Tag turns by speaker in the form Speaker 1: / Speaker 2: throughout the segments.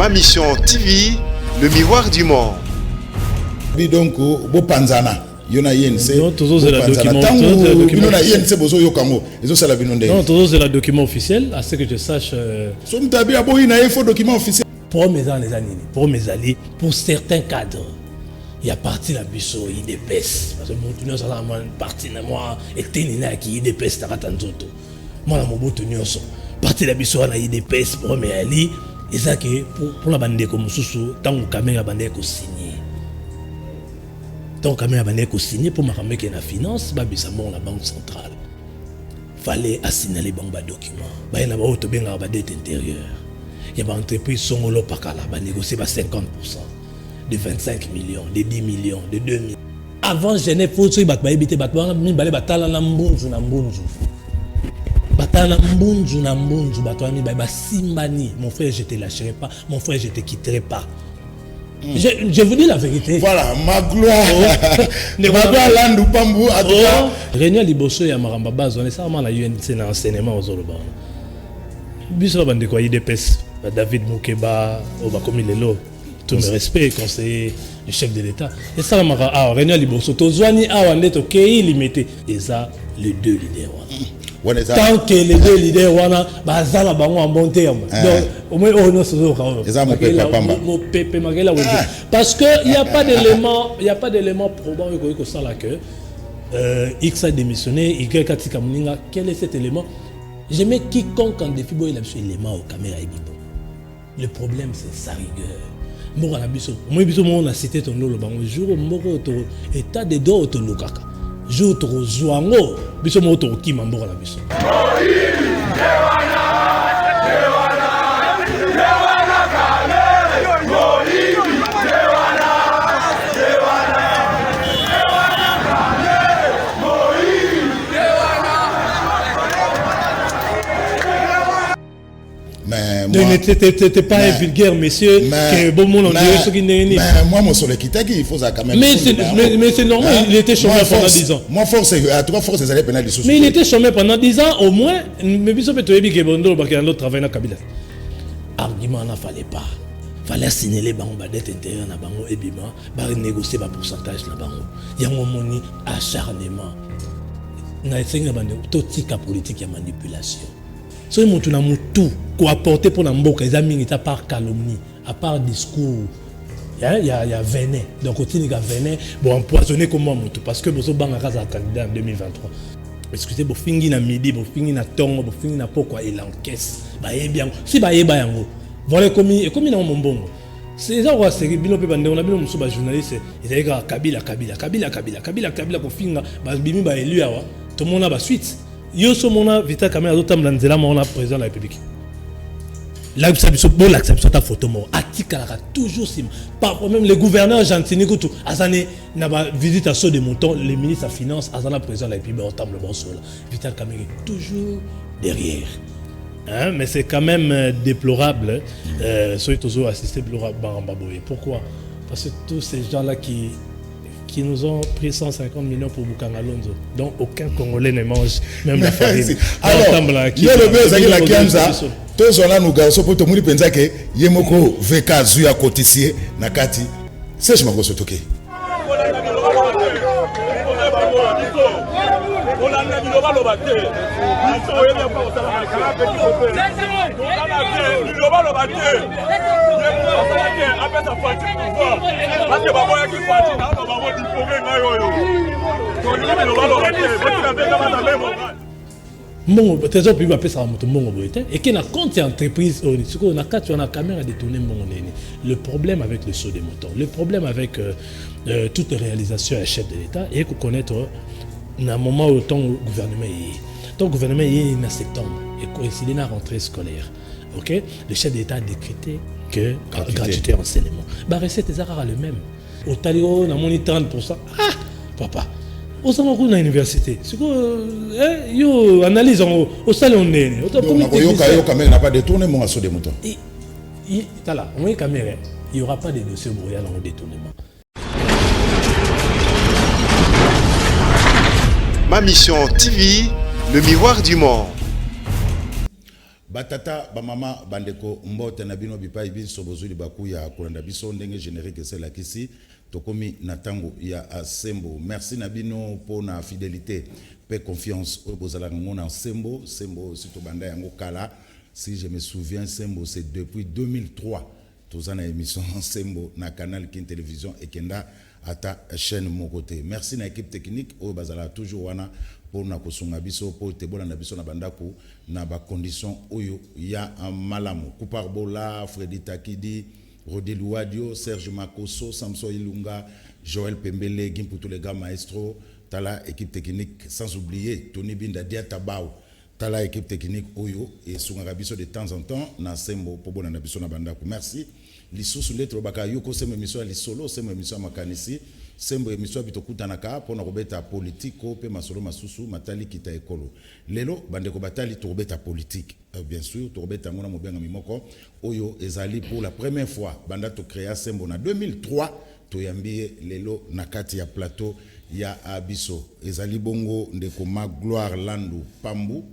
Speaker 1: Ma mission TV, le miroir du monde.
Speaker 2: Donc, bo panzana. Yona yense.
Speaker 3: Non, toujours c'est la document.
Speaker 2: Yona yense bozo yokango. Ils ont ça la binonde.
Speaker 3: Non, toujours c'est la document officiel. À ce que je sache.
Speaker 2: Somme tabi abo ina info document officiel.
Speaker 3: Pour mes années, pour certains cadres, il y a parti la biso IDPS. Parce que mon tenue ça la partie na moi était nina qui IDPS taratanzoto. Moi la mobo tenue ça. Parti la biso na IDPS pour mes ali. Et ça que pour la bande comme sous tant que caméra bande ko signé. Tant que caméra bande ko signé pour ma caméra qui na finance, ba bisamo la banque centrale. Fallait assigner les banques documents. Ba ina ba auto benga ba dette intérieure. Il y a des entreprises qui sont là, négocier 50%, de 25 millions, de 10 millions, de 2 millions. Avant, je n'ai pas de mon frère, je ne te lâcherai pas, mon frère, je ne te quitterai pas. Je vous dis la vérité.
Speaker 2: Voilà, ma gloire. Ma gloire, l'Andou Pambou, à tout cas.
Speaker 3: Réunion Liboso et Amaramba Baz, on est ça, la UNC dans l'enseignement aux Oloban. Biso bande quoi IDPS, David Moukeba, Obakomi Lelo, tout le respect, conseiller du chef de l'État. Et ça, ah, Réunion Liboso, Tozwani, ah, on est ok, limité. Et ça, les deux leaders. Tant que les deux leaders, Bazala Bango en bon terme. Donc, au moins, on parce qu'il n'y a pas d'élément probant que ça là que X a démissionné, Y a dit quel est cet élément? Je mets quiconque en défi, il a besoin d'éléments aux caméras et bibo. Le problème, c'est sa rigueur. Moi, on a cité ton nom, le jour où on a état de dos au Tolokaka. Jour où on a joué, biso mo to ki mambo la biso. T'es pas un vulgaire monsieur que bon monde ce qui n'est ni.
Speaker 2: Mais moi mon soleil qui t'a dit il faut ça quand même.
Speaker 3: Mais c'est normal, il était chômeur pendant 10 ans.
Speaker 2: Moi force à toi force des allées pendant 10 ans.
Speaker 3: Mais il était chômeur pendant 10 ans au moins mais biso peut ebi que bondo ba que l'autre travail na Kabila. Argument n'a fallait pas. Fallait signaler bango ba dette intérieure na bango et bima ba négocier ba pourcentage na bango. Yango moni acharnement. Na esenga bande totika politique ya manipulation. So mutu na mutu ko apporter pour na mboka ezamini à part calomnie, à part discours. Il y a venin. Donc continue à venin bon empoisonner comme mutu parce que bozo banga kaza candidat en 2023. Excusez bo fingi na midi, bo fingi na tongo, bo fingi na pokwa il encaisse. Ba bien. Si ba yeba yango. Voilà comme na mombongo. C'est ça quoi c'est bino pe bande on a bino musu ba journaliste ils éga Kabila ko finga ba bimi ba élu awa. Tout le monde a ba suite. Yo so mona vita kamera zotam lanzela mona président de la République. L'acceptation ta photo mo atikala toujours sim. Par même les gouverneurs gentini kutu azane na ba visite à saut de montant les ministres à finance azana président de la République autam le bon sol. Vital Kamerhe toujours derrière. Hein, mais c'est quand même déplorable soyez toujours assisté Barambaboye. Pourquoi? Parce que tous ces gens là qui nous ont pris 150 millions pour Bukanga Lonzo. Donc aucun Congolais ne mange même la farine.
Speaker 2: Alors, il y a le besoin la Kiamza. Tous sont là nous garçons pour tout le monde penser que Yemoko VK Zuya Kotissier Nakati. C'est je m'en gosse toqué.
Speaker 3: Mon trésor public appelle ça mon et qui n'a compte entreprise on a quatre on a caméra détourner mon nez. Le problème avec le saut des moutons, le problème avec toutes les réalisations à chef de l'État et qu'on connaître un moment où ton gouvernement est en septembre et coïncide dans la rentrée scolaire. OK, le chef de l'État a décrété que gratuité enseignement. Bah recette est rare le même. Au talio on a moni 30%. Ah papa. Au salon de l'université, c'est que yo analyse au salon né.
Speaker 2: Quand même n'a pas détourné mon assaut des moutons.
Speaker 3: Là, on est caméra. Il n'y aura pas de dossier brouillard dans le détournement.
Speaker 1: Ma mission TV, le miroir du monde.
Speaker 2: batata bamama bandeko mbote na bino bipai biso bozuli baku ya kolanda biso ndenge générique c'est kisi tokomi na tango ya sembo. Merci na bino pour na fidélité pe confiance au bozala ngona sembo sito banda yango kala. Si je me souviens, Sembo, c'est depuis 2003. Tous en émission Sembo na canal Kin Télévision et Kenda à ta chaîne mon côté. Merci à l'équipe technique au bazala toujours wana pour na kosunga biso pour te bona na biso na bandako na ba condition oyo ya malamu. Kupar Bola, Freddy Takidi, Rodé Louadio, Serge Makoso, Samson Ilunga, Joël Pembele, Gimputu les gars maestro, tala équipe technique sans oublier Tony Binda Diatabao. Tala équipe technique Oyo et Sungara biso de temps en temps na Sembo pour bona na biso na bandako. Merci. Lisusu lettre baka yoko sembo émission li solo sembo émission makanisi sembo émission bitokutanaka pour na kobeta politique pe masolo masusu matali kita ekolo. Lelo bandeko batali to kobeta politique. Bien sûr to kobeta ngona mobenga mimoko Oyo ezali pour la première fois banda to créer Sembo na 2003 to yambie lelo na kati ya plateau ya abiso ezali bongo ndeko Magloire Landu Pambu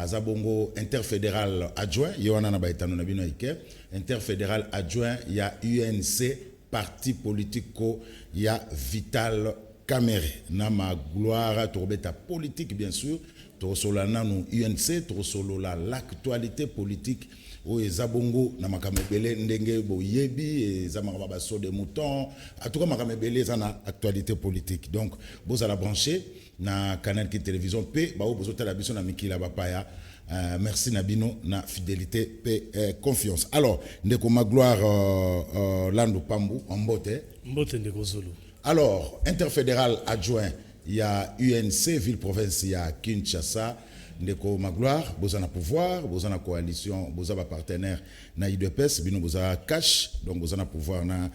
Speaker 2: Zabongo interfédéral adjoint, Yohana Nabaitano Nabino Ike, interfédéral adjoint, il y a UNC, parti politico, il y a Vital Kamere. Nama gloire, torbeta politique bien sûr, Torosolana nous UNC, Torosolola l'actualité politique. O Zabongo na makamebele ndenge bo yebi et zamaraba so de mouton en tout cas makamebele ça na actualité politique donc vous allez brancher na canal qui télévision P ba vous la biso na mikila bapaya merci Nabino na fidélité P confiance alors ndeko Magloire Landu Pambu en mbote
Speaker 3: ndeko Zulu.
Speaker 2: Alors interfédéral adjoint il y a UNC ville province il y a Kinshasa. Ndeko Magloire, bozana pouvoir, bozana coalition, bozaba partenaire na IDPS, bino bozana cash, donc bozana pouvoir na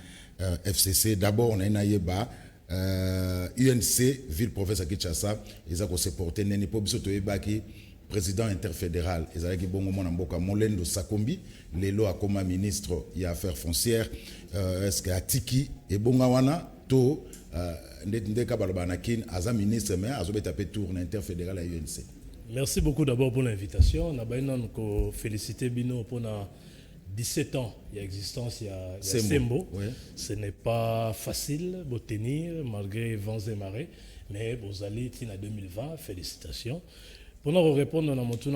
Speaker 2: FCC. D'abord, na yeba UNC, ville province à Kinshasa, ils ont se porté neni po biso toyebaki président interfédéral, ils ont bongo mona mboka Molendo Sakombi, lelo akoma ministre ya affaires foncières, est-ce que atiki et bonga wana to ndeka balobanakin aza ministre mais azobeta pe tour na interfédéral à UNC.
Speaker 3: Merci beaucoup d'abord pour l'invitation. Nous féliciter Bino pour 17 ans d'existence. Il y a Sembo.
Speaker 2: Ouais.
Speaker 3: Ce n'est pas facile de tenir malgré vents et marées. Mais vous allez en 2020. Félicitations. Pour nous répondre à notre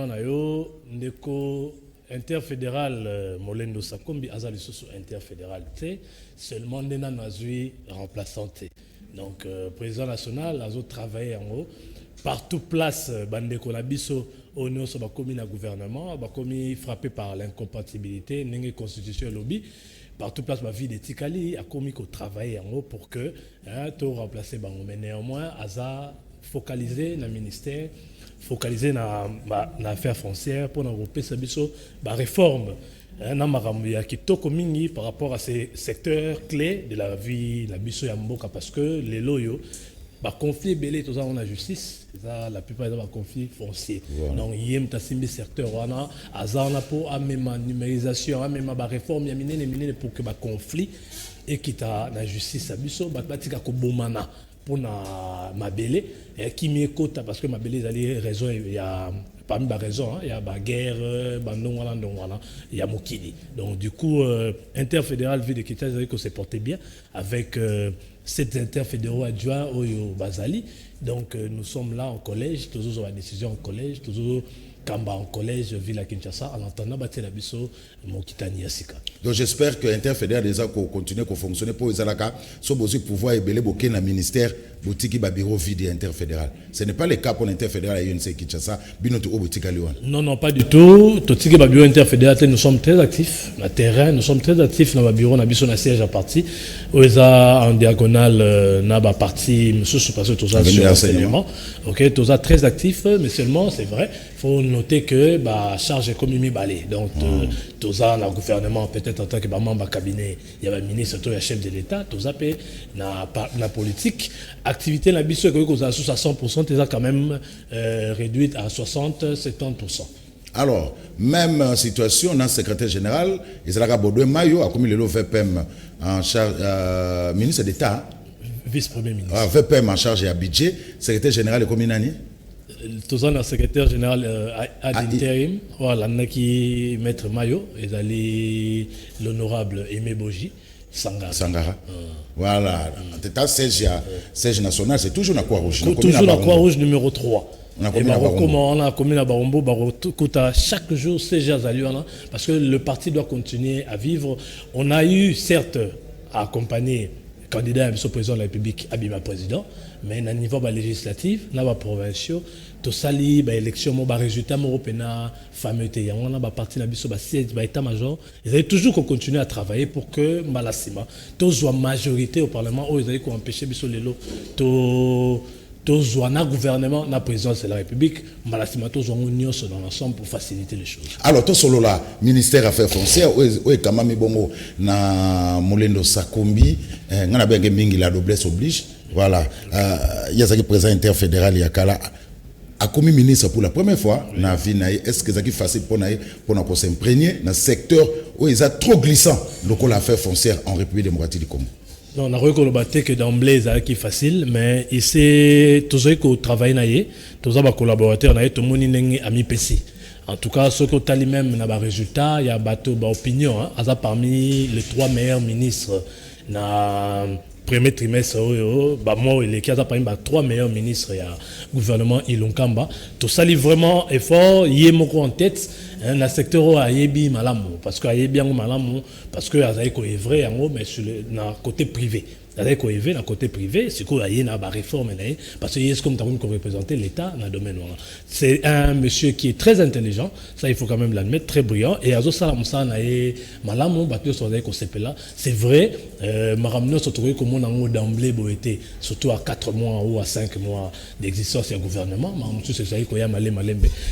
Speaker 3: Ndeko interfédéral Molendo Sakombi, Azali Soso interfédéral seulement Nena Nazui remplaçante. Donc, président national, a travaillé en haut. Partout place, bandeko na biso ono so bakomi na gouvernement, bakomi frappé par l'incompatibilité, n'enge constitution lobby. Partout place ma vie de Tikali a commis qu'on travaille en haut pour que tout remplacer bango. Mais néanmoins, Aza focalisé dans le ministère, focalisé dans l'affaire foncière pour regrouper sa biso ba réforme. Ya kitoko mingi par rapport à ces secteurs clés de la vie la biso ya mboka parce que les loyaux bah conflit belé tout ça on a justice ça la plupart des conflits fonciers donc yem tasimbi secteur wana azana pour amema numérisation amema ba réforme ya minene pour que ba conflit et kita na justice abiso batika ko bomana pour na mabele et qui miekota parce que mabele ali raison il y a parmi les raisons, il y a la guerre, il y a Mokili. Donc du coup, interfédéral ville de Kinshasa, que s'est porté bien avec cet interfédéral adjoint au Bazali. Donc nous sommes là en collège, toujours la décision en collège, toujours Kamba en collège, ville à Kinshasa, en entendant battre la biso Mokitani Yasika.
Speaker 2: Donc j'espère que l'interfédéral déjà continue à fonctionner pour les alaka, soit besoin pouvoir ébeler beaucoup dans ministère, boutique ba bureau vide interfédéral. Ce n'est pas le cas pour l'interfédéral à UNC Kinshasa, binoto boutique à Lyon. Non,
Speaker 3: pas du tout. Totiki ba bureau interfédéral, nous sommes très actifs. Na terrain, nous sommes très actifs dans le bureau, na biso na siège à partie. Oza en diagonale na ba partie, sous parce que tout ça sur l'enseignement. OK, tout ça très actif, mais seulement c'est vrai, faut noter que bah charge comme mi balé. Donc tout ça dans le gouvernement peut-être en tant que membre cabinet, il y a un ministre, il y a un chef de l'État, tout ça peut la politique, activité la biso que vous avez sous à 100%, tu as quand même réduite à 60-70%.
Speaker 2: Alors, même situation dans le secrétaire général, Israël Baudouin Mayo a commis le VPM en charge, ministre d'État.
Speaker 3: Vice-premier ministre.
Speaker 2: VPM en charge et à budget, secrétaire général est commis Nani?
Speaker 3: Tous le secrétaire général ad interim, voilà, naki maître Mayo, et allé l'honorable Aimé Boji,
Speaker 2: Sangara. Voilà. T'as siège national, c'est toujours la Croix-Rouge.
Speaker 3: Toujours la Croix-Rouge numéro 3.
Speaker 2: On a
Speaker 3: commis la Barombo, chaque jour siège à Zaliana, parce que le parti doit continuer à vivre. On a eu, certes, à accompagner le candidat au président de la République, Abima président, mais à niveau législatif, à niveau provincial, tout ça, l'élection, le résultat européen, fameux, on a parti de état-major. Ils avaient toujours continuer à travailler pour que Malassima, tous la majorité au Parlement, ils avaient empêché le gouvernement, la présidence de la République, Malassima, tous ont union dans l'ensemble pour faciliter les choses.
Speaker 2: Alors, tout solo là, ministère Affaires foncières, où est Kamami Bongo, na Molendo Sakombi, on a bien que la noblesse oblige. Voilà, il y a ce président interfédéral, il y a Kala. A commis ministre pour la première fois, na vie est-ce que c'est facile pour s'imprégner dans le secteur où ils sont trop glissants, le affaires foncières en République démocratique du Congo?
Speaker 3: Non, on a reconnu que d'emblée c'est facile, mais ici toujours qu'on travaille toujours les collaborateurs tout le monde est ami PC. En tout cas, ce qu'on a même dans les résultats, il y a bateau opinion, parmi les 3 meilleurs ministres dans premier trimestre, moi, il y a 3 meilleurs ministres, il y a le gouvernement Ilunkamba. Tout ça, il vraiment effort, il y a en tête, dans le secteur Ayebi Malamu, parce que Ayebi Malamu, parce que c'est vrai, mais sur le côté privé. Dans le côté privé, c'est qu'il y a une réforme, parce que c'est comme tu as représenté l'État dans le domaine. C'est un monsieur qui est très intelligent, ça il faut quand même l'admettre, très brillant. Et à ce moment-là, c'est vrai, Maramno se trouve comme on a d'emblée, surtout à 4 mois ou à 5 mois d'existence du gouvernement.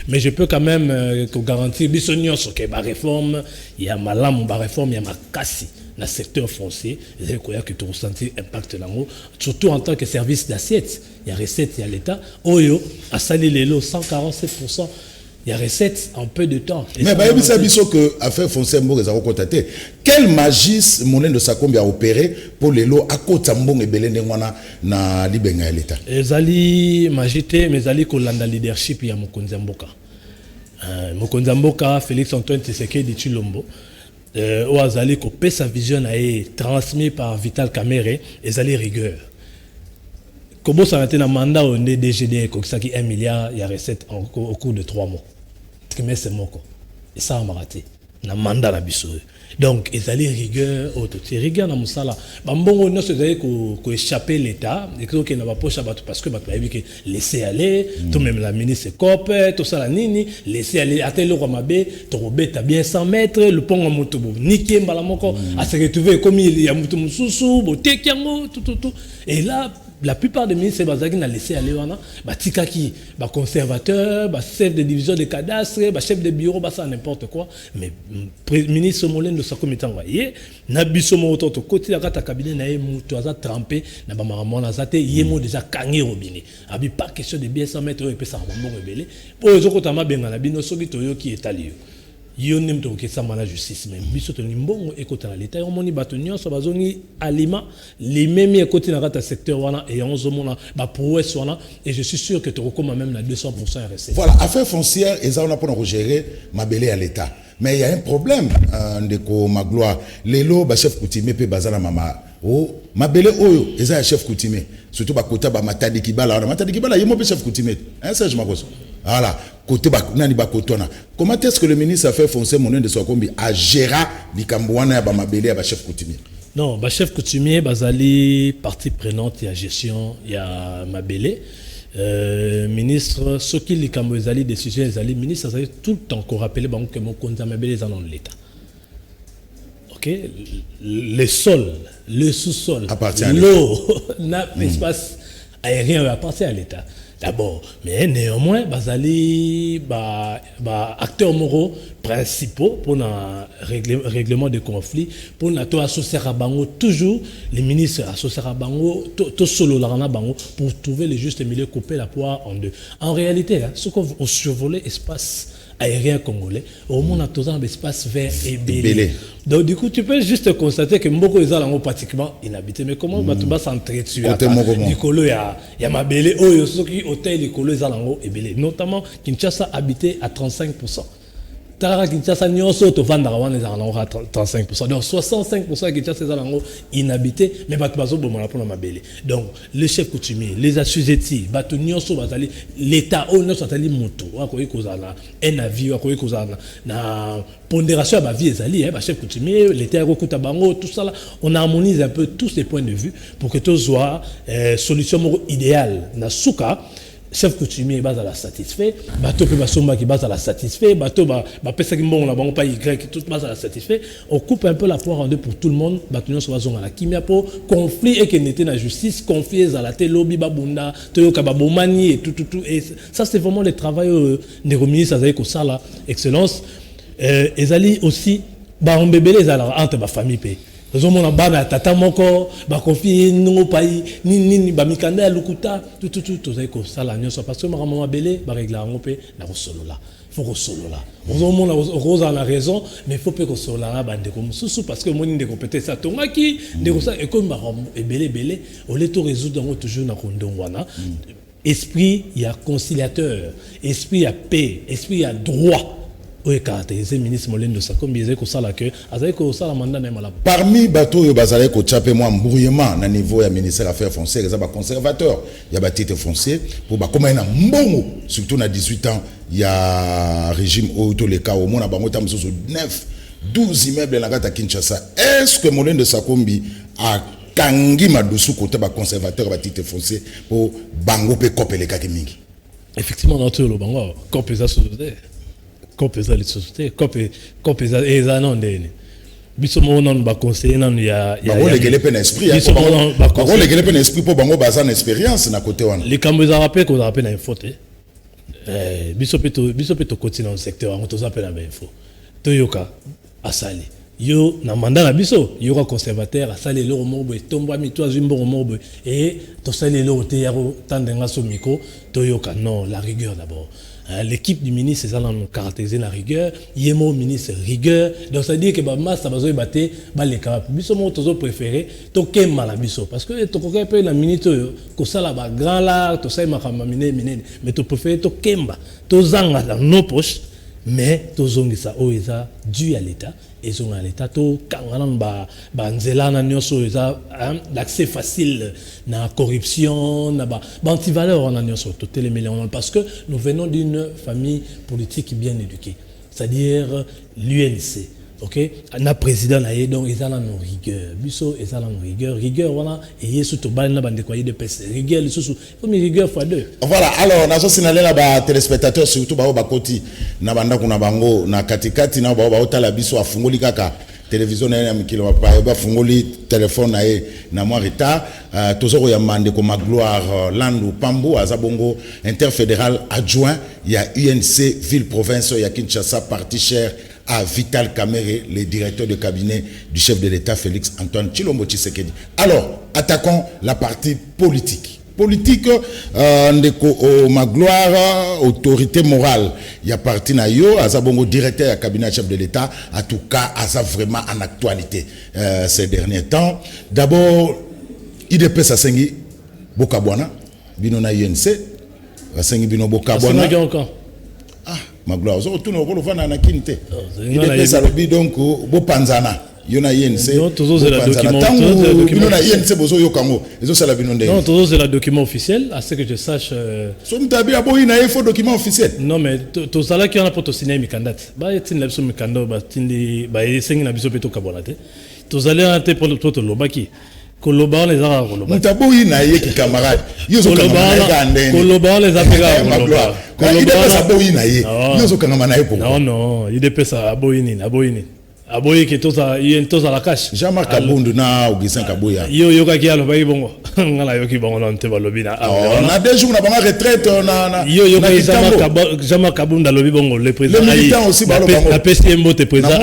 Speaker 3: Mais je peux quand même garantir, il y a une réforme, il y a une réforme, il y a une casse. Dans le secteur foncier, il y a que tu ressens l'impact là-haut, surtout en tant que service d'assiette. Il y a recette, il y a l'État. Oyo, à salir les lots, 147%. Il y a recette en peu de temps.
Speaker 2: Mais il y a que affaire foncière, quelle magie Moulin de Sakombi a opéré pour les lots à côté de Mbong et Belendengwana na Libenga l'État?
Speaker 3: Ezali magité, mais ezali kolanda leadership ya Mokonzi Mboka. Mokonzi Mboka, Félix Antoine Tshisekedi Tshilombo. Où Azali coupé sa vision a été transmise par Vital Kamerhe et Azali rigueur. Comment ça a été un mandat au DGD qui 1 milliard il y a recette au cours de 3 mois. Trimestre moko. Et ça a raté. Un mandat la biso. Donc Azali rigueur auto. C'est rigueur dans Moussala. Bambongo non c'est ko échapper l'État et que n'a pas poche parce que que laisser aller tout même la ministre COP tout ça la nini laisser aller à tel Romabe Torobé t'as bien 100 mètres le pont en moto niquer mbala moko à se retrouver comme il y a moto mususu boté kiango tout et là la plupart des ministres bazaki n'a laissé aller wana batika ki ba conservateur ba chef de division de cadastre ba chef de bureau ba ça n'importe quoi mais ministre Moulin de Sakombi tangoye na biso mo to côté la kata cabinet na e muto aza trempé na ba maramona zate yemo déjà kangé robinet abi pas question de bien 100 mètres et peut ça mbongo rebelle po ezokota mabenga na bino soki toyo ki etali yo nem to ke sama la justice même biso to limbongo ekota na l'état yo moni bato nyonso bazongi alima les mêmes ekoti na kata secteur wana et on zomona ba prouesse wana et je suis sûr que tu recommandes même la 200% RSC.
Speaker 2: Voilà, affaire foncière et ça on a pour gérer mabélé à l'état. Mais il y a un problème ndeko Magloire les lots ba chef coutumier pe bazala mama oh mabélé oyo eza chef coutumier surtout ba kota ba matadi kibala yemo pe chef coutumier hein ça je m'appose. Voilà, côté nani ba kotona. Comment est-ce que le ministre Affaires foncières Moulin de Sakombi a géré Likambouana ba mabélé ba chef coutumier?
Speaker 3: Non, ba chef coutumier bazali partie prenante ya gestion ya mabélé. Ministre ce qui Likambo ezali décision ezali ministre ezali tout le temps qu'on rappelle banque que mon konza mabélé dans l'État. OK, le sol, le sous-sol, l'eau, l'espace aérien appartient à l'État. D'abord, mais néanmoins, bazali acteurs moraux principaux pour le règlement des conflits, pour nous associer à Bango, toujours les ministres associés à Bango, tout solo la Bango, pour trouver le juste milieu, couper la poire en deux. En réalité, ce qu'on survolé espace aérien congolais, au monde a toujours un espace vert et
Speaker 2: Belé.
Speaker 3: belé. Donc du coup, tu peux juste constater que Mboko est pratiquement inhabité. Mais comment tu vas s'entretuer Nicolo, il y a ma belé, hôtel Nicolo et belé. Notamment, Kinshasa habité à 35%. Tara Kinshasa nyonso to vanda wana za na 35%. Donc 65% Kinshasa za lango inhabité mais bato bazo bomona pour na mabele. Donc le chef coutumier, les assujettis, bato nyonso bazali l'état o nyonso bazali moto akoyi kozana un avis akoyi kozana na pondération ba vie ezali ba chef coutumier, l'état ekokuta bango tout ça là, on harmonise un peu tous ces points de vue pour que tout soit solution idéale na suka. Chef coutumier base à la satisfait, bateau peut basomba qui base à la satisfait, bateau ba pesa qui bon la banque pas y tout base à la satisfait. On coupe un peu la poire en deux pour tout le monde. Bateau soit zone à la kimia pour conflit et qu'il n'était la justice, conflit à la lobby babunda, toyoka babomani et tout et ça c'est vraiment le travail des ministres avec ça là excellence. Ezali aussi ba mbebele ezala entre ba famille pe. Zomona bana tata moko ba confier no pays ni ba mikanda ya lukuta tout za ko sala nyonso parce que maman belé ba régler ngo pe na ko solo là faut ko solo là zomona roza na raison mais faut pe ko solo là bande ko mususu parce que moni ndeko peut-être ça tongaki ndeko ça et comme ba belé au les to résoudre ngo toujours na ko ndongwana esprit il y a conciliateur esprit il y a paix esprit il y a droit. Ministre Molendo Sakombi ezeko sala que azeko sala mandat na mala.
Speaker 2: Parmi bateau yo bazale ko tchape moi mbrouillement na niveau ya ministère affaires foncières les ba conservateur ya ba titre foncier pour ba koma na mbongo surtout na 18 ans il y a régime auto le cas au monde ba ngota msoso 12 immeubles na kata Kinshasa. Est-ce que Molendo Sakombi a kangi madusu côté ba conservateur ba titre foncier pour bango pe kopele kaki mingi?
Speaker 3: Effectivement dans tout le bango kopeza société. Kopeza les sociétés, kopeza non ndene. Biso mo non ba conseiller non ya
Speaker 2: bango le gele pen esprit bango le gele pen esprit pour bango bazan expérience na côté wana.
Speaker 3: Les kamboza rappel ko rappel na info te. Biso peto continue dans le secteur on to appelle la info. Toyoka asali. Yo na mandat na biso yo ka conservateur asali le rombo tomba mi toi zimbo rombo et to sali le te ya tandenga so miko toyoka non la rigueur d'abord. L'équipe du ministre c'est ça là nous caractériser la rigueur yemo ministre rigueur donc ça veut dire que ba massa bazo baté ba les capables biso mo tozo préféré to kema la biso parce que to ko pe la minute ko sala ba grand là to sai makamba minene mais to préféré to kemba to zanga dans nos poches mais to zongisa o eza dû à l'état et sont à l'état to kangana ba nzela na nyoso eza l'accès facile na corruption na ba anti-valeur on a nyoso to télémélé parce que nous venons d'une famille politique bien éduquée c'est-à-dire l'UNC OK na président na donc ils ont nos rigueur biso ils ont nos rigueur voilà et yesu to bana bande quoi de pèse rigueur le sous comme rigueur fois deux
Speaker 2: voilà alors nazo sinalela ba téléspectateurs surtout ba koti na banda kuna bango na katikati na ba otala biso afungoli kaka télévision na mikilo ba fungoli téléphone na na moi retard tozoko ya mande ko Magloire Landu Pambo azabongo interfédéral adjoint il y a UNC ville province ya Kinshasa parti cher à Vital Kamere, le directeur de cabinet du chef de l'État Félix Antoine Tshilombo Tshisekedi. Alors, attaquons la partie politique. Politique, ndeko Magloire, autorité morale. Il y a parti na yo, azabongo directeur du cabinet chef de l'État. En tout cas, asa vraiment en actualité ces derniers temps. D'abord, IDP Sasengi Bokabwana, bino na UNC, Sasengi bino Bokabwana. Magloire zo tout no ko fana na kinte il est ça lobi donc bo panzana yona yense
Speaker 3: non toujours c'est la document
Speaker 2: na yense bozo yo kango ezo sala bino ndenge
Speaker 3: non toujours c'est la document officiel à ce que je sache
Speaker 2: so mtabi abo ina info document officiel
Speaker 3: non mais to sala qui on a poto signer mikanda ba yetin la biso mikanda ba tindi ba yesengi na biso peto kabonate to sala ante pour le toto lobaki Koloba les a koloba.
Speaker 2: Mutaboyi na yeki camarade. Yozo
Speaker 3: Koloba les a pega koloba.
Speaker 2: Koloba sa boyi na ye. Yozo kanga na ye pour.
Speaker 3: Non, il dépêche ça aboyini. aboye ke toza yentoza la cache
Speaker 2: Jean-Marc Kabundu na Augustin Kabuya.
Speaker 3: Yo kaki alo bayi bongo. Ngala yoki bongo na nte balobi na.
Speaker 2: On a des jours na bango retraite na.
Speaker 3: Yo kaki Jean-Marc Kabunda lobi bongo le président.
Speaker 2: Le militant aussi balo bango.
Speaker 3: La PCMO te président.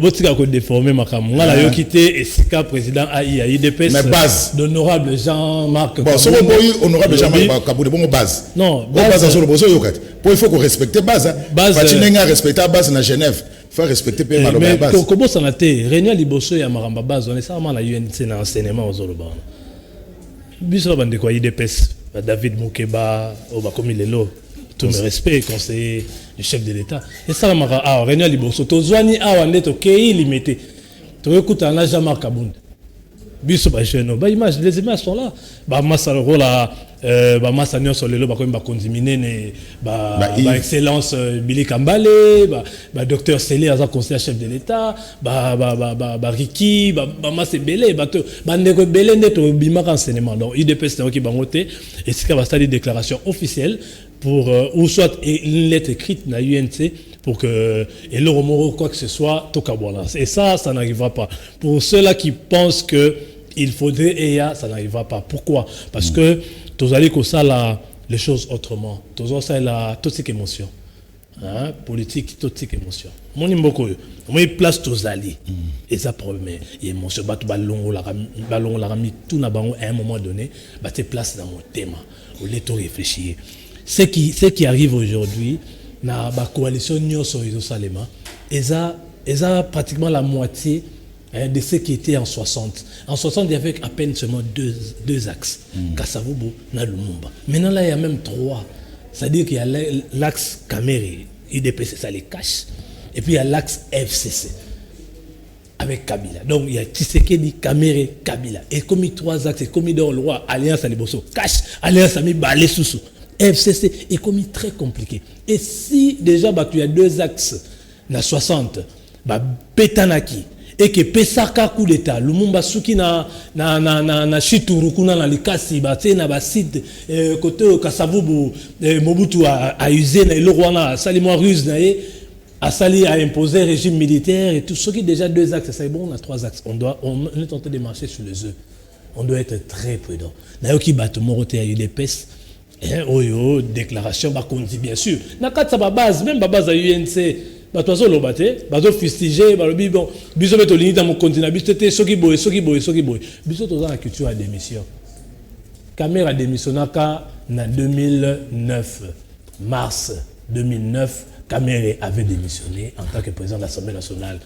Speaker 3: Botika ko déformer makam. Ngala yoki te esika président AI IDPS.
Speaker 2: Mais base
Speaker 3: d'honorable Jean-Marc.
Speaker 2: Bon, so boy honorable Jean-Marc Kabundu bongo base.
Speaker 3: Non,
Speaker 2: base sur le bozo yokati. Pour il faut qu'on respecte base. Fatinenga respecter base na Genève. Faut respecter pe malo base.
Speaker 3: Mais kobo sanate réunion liboso ya maramba base on est ça na UNC na enseignement aux Zoloba. Biso bande ko IDPS David Moukeba oba komi lelo tout me respect conseiller du chef de l'état. Et ça mara réunion liboso to zwani awa ndeto kei limité. To écouter na Jean-Marc Kabunda. Biso ba jeune ba image les images sont là. Ba masalo la ba masanyo solelo ba ko ba condaminer ne ba excellence Billy Kambale ba docteur Sélé aza conseiller chef de l'état ba Riki ba masebele ba to ba ndeko belé ndeto bima renseignement donc IDPS na ki bangote et c'est va stade déclaration officielle pour ou soit une lettre écrite na UNC pour que et le remoro quoi que ce soit tokabona et ça n'arrivera pas pour ceux-là qui pensent que il faudrait EA, ça n'arrivera pas. Pourquoi? Parce que tous allez que ça les choses autrement. Tous ça la toute cette émotion. Hein? Politique, toute cette émotion. Mon imboko, moi place tous allez. Et ça problème, émotion. Bah tu ballon la rami tout na bango à un moment donné, bah tu place dans mon thème. Au lieu de réfléchir. Ce qui arrive aujourd'hui, na ba coalition nyoso iso salema, et ça pratiquement la moitié de ceux qui étaient en 60. En 60, il y avait à peine seulement deux axes. Kasavubu, na Lumumba. Maintenant, là, il y a même 3. C'est-à-dire qu'il y a l'axe Kamere, IDPC, ça les cache. Et puis, il y a l'axe FCC, avec Kabila. Donc, il y a Tshisekedi, Kamere, Kabila. Et comme il y a 3 axes, et comme il y a le roi, Alliance Aliboso, cache, Alliance Ami Balé Soussou, FCC, et comme il est très compliqué. Et si déjà, bah, tu as 2 axes, na 60, bah, Petanaki, et que pesaka coup d'état Lumumba suki na Chituru kuna na likasi ba te na ba site côté Kasavubu Mobutu a usé na le roi sali moi ruse na a sali a imposé régime militaire et tout ce qui déjà 2 axes c'est bon on a 3 axes on est tenté de marcher sur les œufs on doit être très prudent na yoki bato moroté à UDPS oyo déclaration ba konzi bien sûr na katsa ba base même ba base à UNC bato azolobate bazo fustiger balobi bon biso beto linita mo continent biso te soki boy biso toza na culture à démission Kamera démissionnaka na 2009 mars 2009 Kamera avait démissionné en tant que président de l'Assemblée nationale.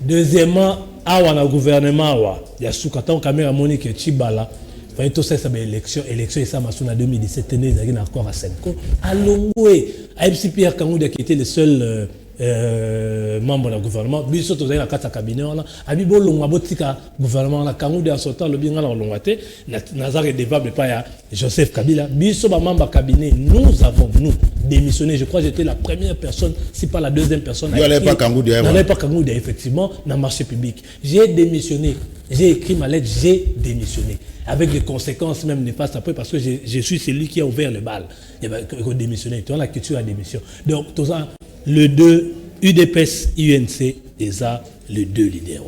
Speaker 3: Deuxièmement awa na gouvernement awa ya sukata Kamera Monique Chibala fallait tout ça élection et ça m'a sonné en 2017 né dans accord à Senko alongwe AFC Pierre Kangouda qui était le seul membre du gouvernement biso tozali na kata cabinet wana abibo longa botika gouvernement na Kangouda en sortant le bien na longate nazar redevable pas ya Joseph Kabila biso ba membre cabinet nous démissionné je crois j'étais la première personne si pas la deuxième personne
Speaker 2: n'allait pas
Speaker 3: Kangouda effectivement dans marché public j'ai démissionné j'ai écrit ma lettre j'ai démissionné avec des conséquences même néfastes après parce que je suis celui qui a ouvert le bal et ben démissionné tu as la culture à démission donc tout ça le 2 UDPS UNC déjà le 2 leaders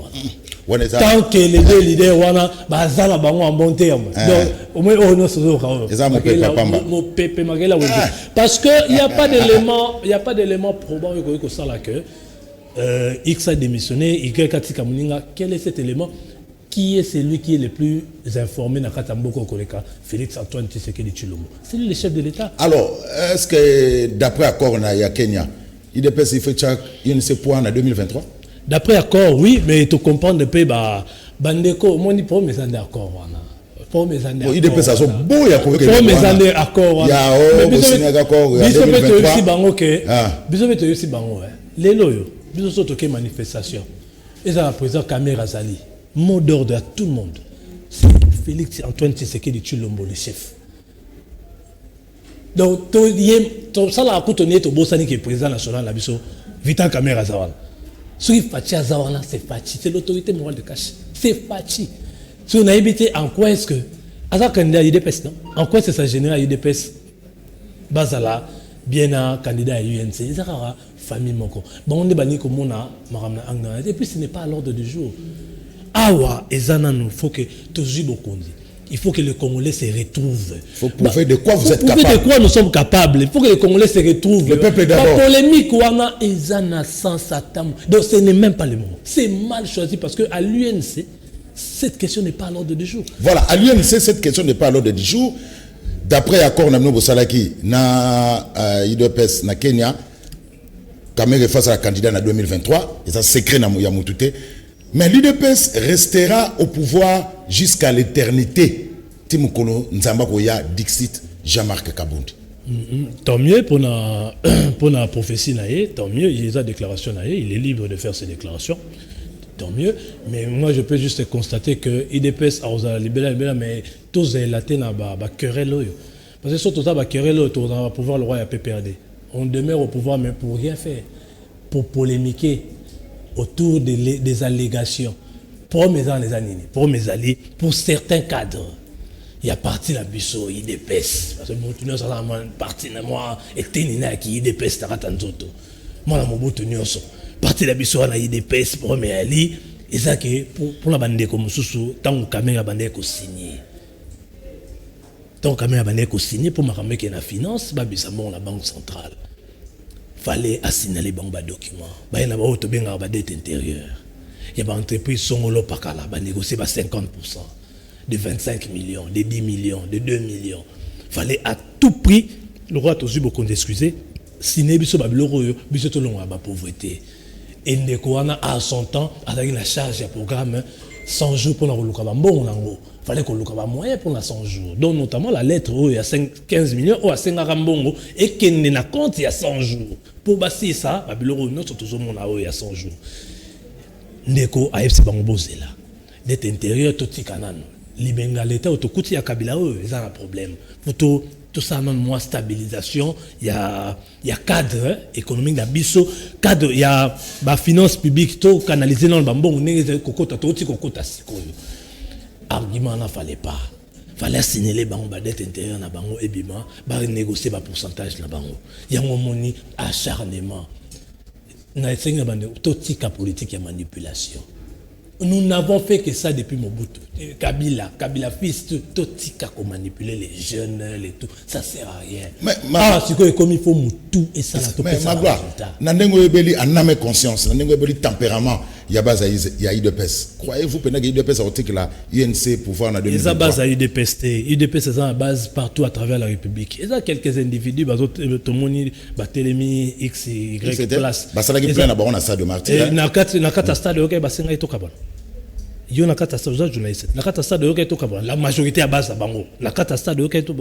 Speaker 3: tant que les 2 leaders wana bazala bango en bon terme donc au moins on se parce que il y a pas d'élément probant que ça là que X a démissionné Y katika muninga quel est cet élément qui est celui qui est le plus informé dans Katamboko Koleka Félix Antoine Tshisekedi Tshilombo c'est lui le chef de l'État.
Speaker 2: Alors est-ce que d'après accord na ya Kenya IDPS il fait chaque UNC point en 2023
Speaker 3: d'après accord oui mais tu comprends de peu bandeko moni pour mes accords wana pour mes accords
Speaker 2: IDPS aso boya ko
Speaker 3: pour mes accords wana
Speaker 2: ya o signer accord ya 2023
Speaker 3: biso bango ke biso beto yosi bango lelo yo biso soto ke manifestation et ça la président Kamera Zali mot d'ordre à tout le monde c'est Félix Antoine Tshisekedi Tshilombo le chef donc ça la coûté to bosani qui est président national la biso Vital Kamera Zawala ce qui Fachi Zawala c'est l'autorité morale de Kashi c'est Fachi si on a évité en quoi est-ce que Azar candidat UDPS non en quoi c'est ça général UDPS Bazala bien un candidat à l'UNC, ils ont famille moko. Bon, on est banni comme on a, et puis ce n'est pas à l'ordre du jour. Awa, il faut que toujours beaucoup. Il faut que les Congolais se retrouvent. Il
Speaker 2: faut prouver de quoi vous êtes capables.
Speaker 3: De quoi nous sommes capables. Il faut que les Congolais se retrouvent.
Speaker 2: Le peuple d'abord.
Speaker 3: La polémique, donc ce n'est même pas le moment. C'est mal choisi parce qu'à l'UNC, cette question n'est pas à l'ordre du jour.
Speaker 2: Voilà, à l'UNC, cette question n'est pas à l'ordre du jour. D'après l'accord Namno Bosalaki, na IDPS, na Kenya, Kamere face à la candidat en 2023, et ça secret na Yamutute. Mais l'UDPS restera au pouvoir jusqu'à l'éternité. Timukolo Nzambakoya Dixit Jean-Marc Kabound.
Speaker 3: Tant mieux pour la prophétie naïe, tant mieux, il y a des déclarations naïe, il est libre de faire ses déclarations. Tant mieux, mais moi je peux juste constater que l'IDPS a libéré, mais tous les latins ont querelle. Parce que surtout ça, querelle autour du pouvoir le roi et PPRD. On demeure au pouvoir, mais pour rien faire, pour polémiquer autour des allégations. Pour mes alliés, pour certains cadres. Il y a parti la biso, IDPS. Parce que mon tenue, ça a parti de moi, et tenina qui IDPS, taratanzoto. Moi, la mon tenue, parti la biso, la IDPS, pour mes alliés, et ça que pour la bande comme sous, tant que caméra bande ko signé. Tant que caméra bande ko signé, pour ma caméra qui est la finance, babisamo la banque centrale. Fallait assigner les bons documents. Il y a une dette intérieure. Il y a une entreprise qui a négocié 50%, de 25 millions, de 10 millions, de 2 millions. Il fallait à tout prix, le roi a toujours beaucoup d'excuser, signer la pauvreté. Et Ndekoana à son temps, avec la charge du programme 100 jours pour le bon. Il fallait qu'on ait un moyen pour la 100 jours. Donc, notamment la lettre où il y a 15 millions, ou à 5 Arambongo, et qu'il n'y a compte il y a 100 jours. Pour bâtir ça, nous sommes toujours il y a 100 jours. Ndeko a FC Bangobozela. D'être intérieur, tout ce canan. Libenga l'État, tout ce qui a Kabila, ils ont un problème. Tout ça, moins stabilisation, il y a cadre économique d'Abisso, cadre, il y a finance publique, tout canalisé dans le bambou, on est kokota, tout ce kokota, argument n'a fallait pas. Fallait signaler la dette intérieure na bango et bima, négocier le pourcentage na bango. Il y a un moment acharnement. Na essayé tout tika politique et manipulation. Nous n'avons fait que ça depuis Mobutu. Kabila fils, tout tika pour manipuler les jeunes, les tout, ça sert à rien. C'est comme il faut tout et ça n'a tout
Speaker 2: mais Magua, Nandengo Ebeli a nommé conscience, Nandengo Ebeli tempérament, il y a base à IDPS. Croyez-vous que IDPS a été que la INC pouvoir en 2023?
Speaker 3: Il y a base à IDPS, IDPS est en base partout à travers la République. Il y a quelques individus, tout le monde, Télémi, X, Y, place.
Speaker 2: Ça a été plein d'abord, on a ça de Martyr.
Speaker 3: Na kata stade, ok, basenga ito kabana. Il y a une catastrophe journaliste. La catastrophe de Yokaito Kabon. La majorité à base à Bango. La catastrophe de Yokaito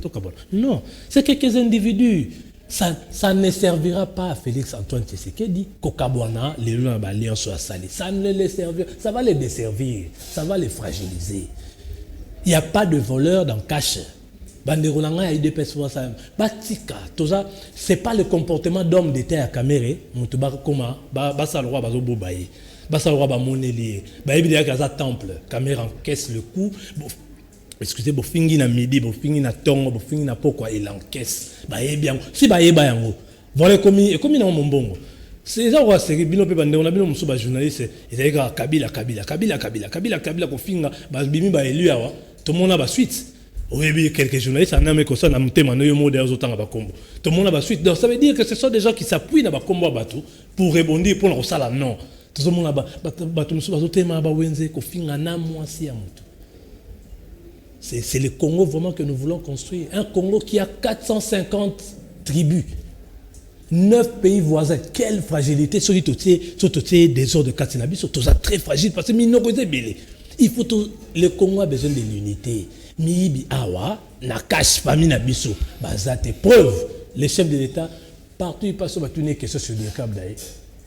Speaker 3: Kabon. Non, c'est quelques individus. Ça ne servira pas à Félix Antoine Tshisekedi Kokabwana, les gens à l'alliance soit salés. Ça ne les servira. Ça va les desservir. Ça va les fragiliser. Il n'y a pas de voleur dans cache. Banderolanga et des personnes ça. Batika, tout ça, c'est pas le comportement d'homme d'État à Caméré. Mutuba Koma, Basa le roi Bazo Bobaye. Basa le roi Bamoneli. Baïbi Kaza temple. Caméra encaisse le coup. Excusez, bo fingi na midi, bo fingi na tongo, bo fingi na pokwa il encaisse. Baye bien. Si baye bayango. Voilà comme dans mon bongo. C'est ça quoi, c'est bino pe bande on a bino musuba journaliste, il est Kabila ko finga ba bimi ba élu awa. Tout le monde a ba suite. Oui, quelques journalistes en amérique ça n'a pas de mots des autres à Bakombo. Tout le monde a la suite. Donc ça veut dire que ce sont des gens qui s'appuient dans Bakombo à Batou pour rebondir pour le salam non. Tout le monde a Batou c'est le Congo vraiment que nous voulons construire. Un Congo qui a 450 tribus. 9 pays voisins. Quelle fragilité. Sur des ordres de Katsinabi, sont tous très fragiles parce que il faut tout. Le Congo a besoin de l'unité. Mibi Awa, na cache famille na biso, bazate preuve. Les chefs de l'État, partout ils passent à tourner question sur le câble d'ailleurs.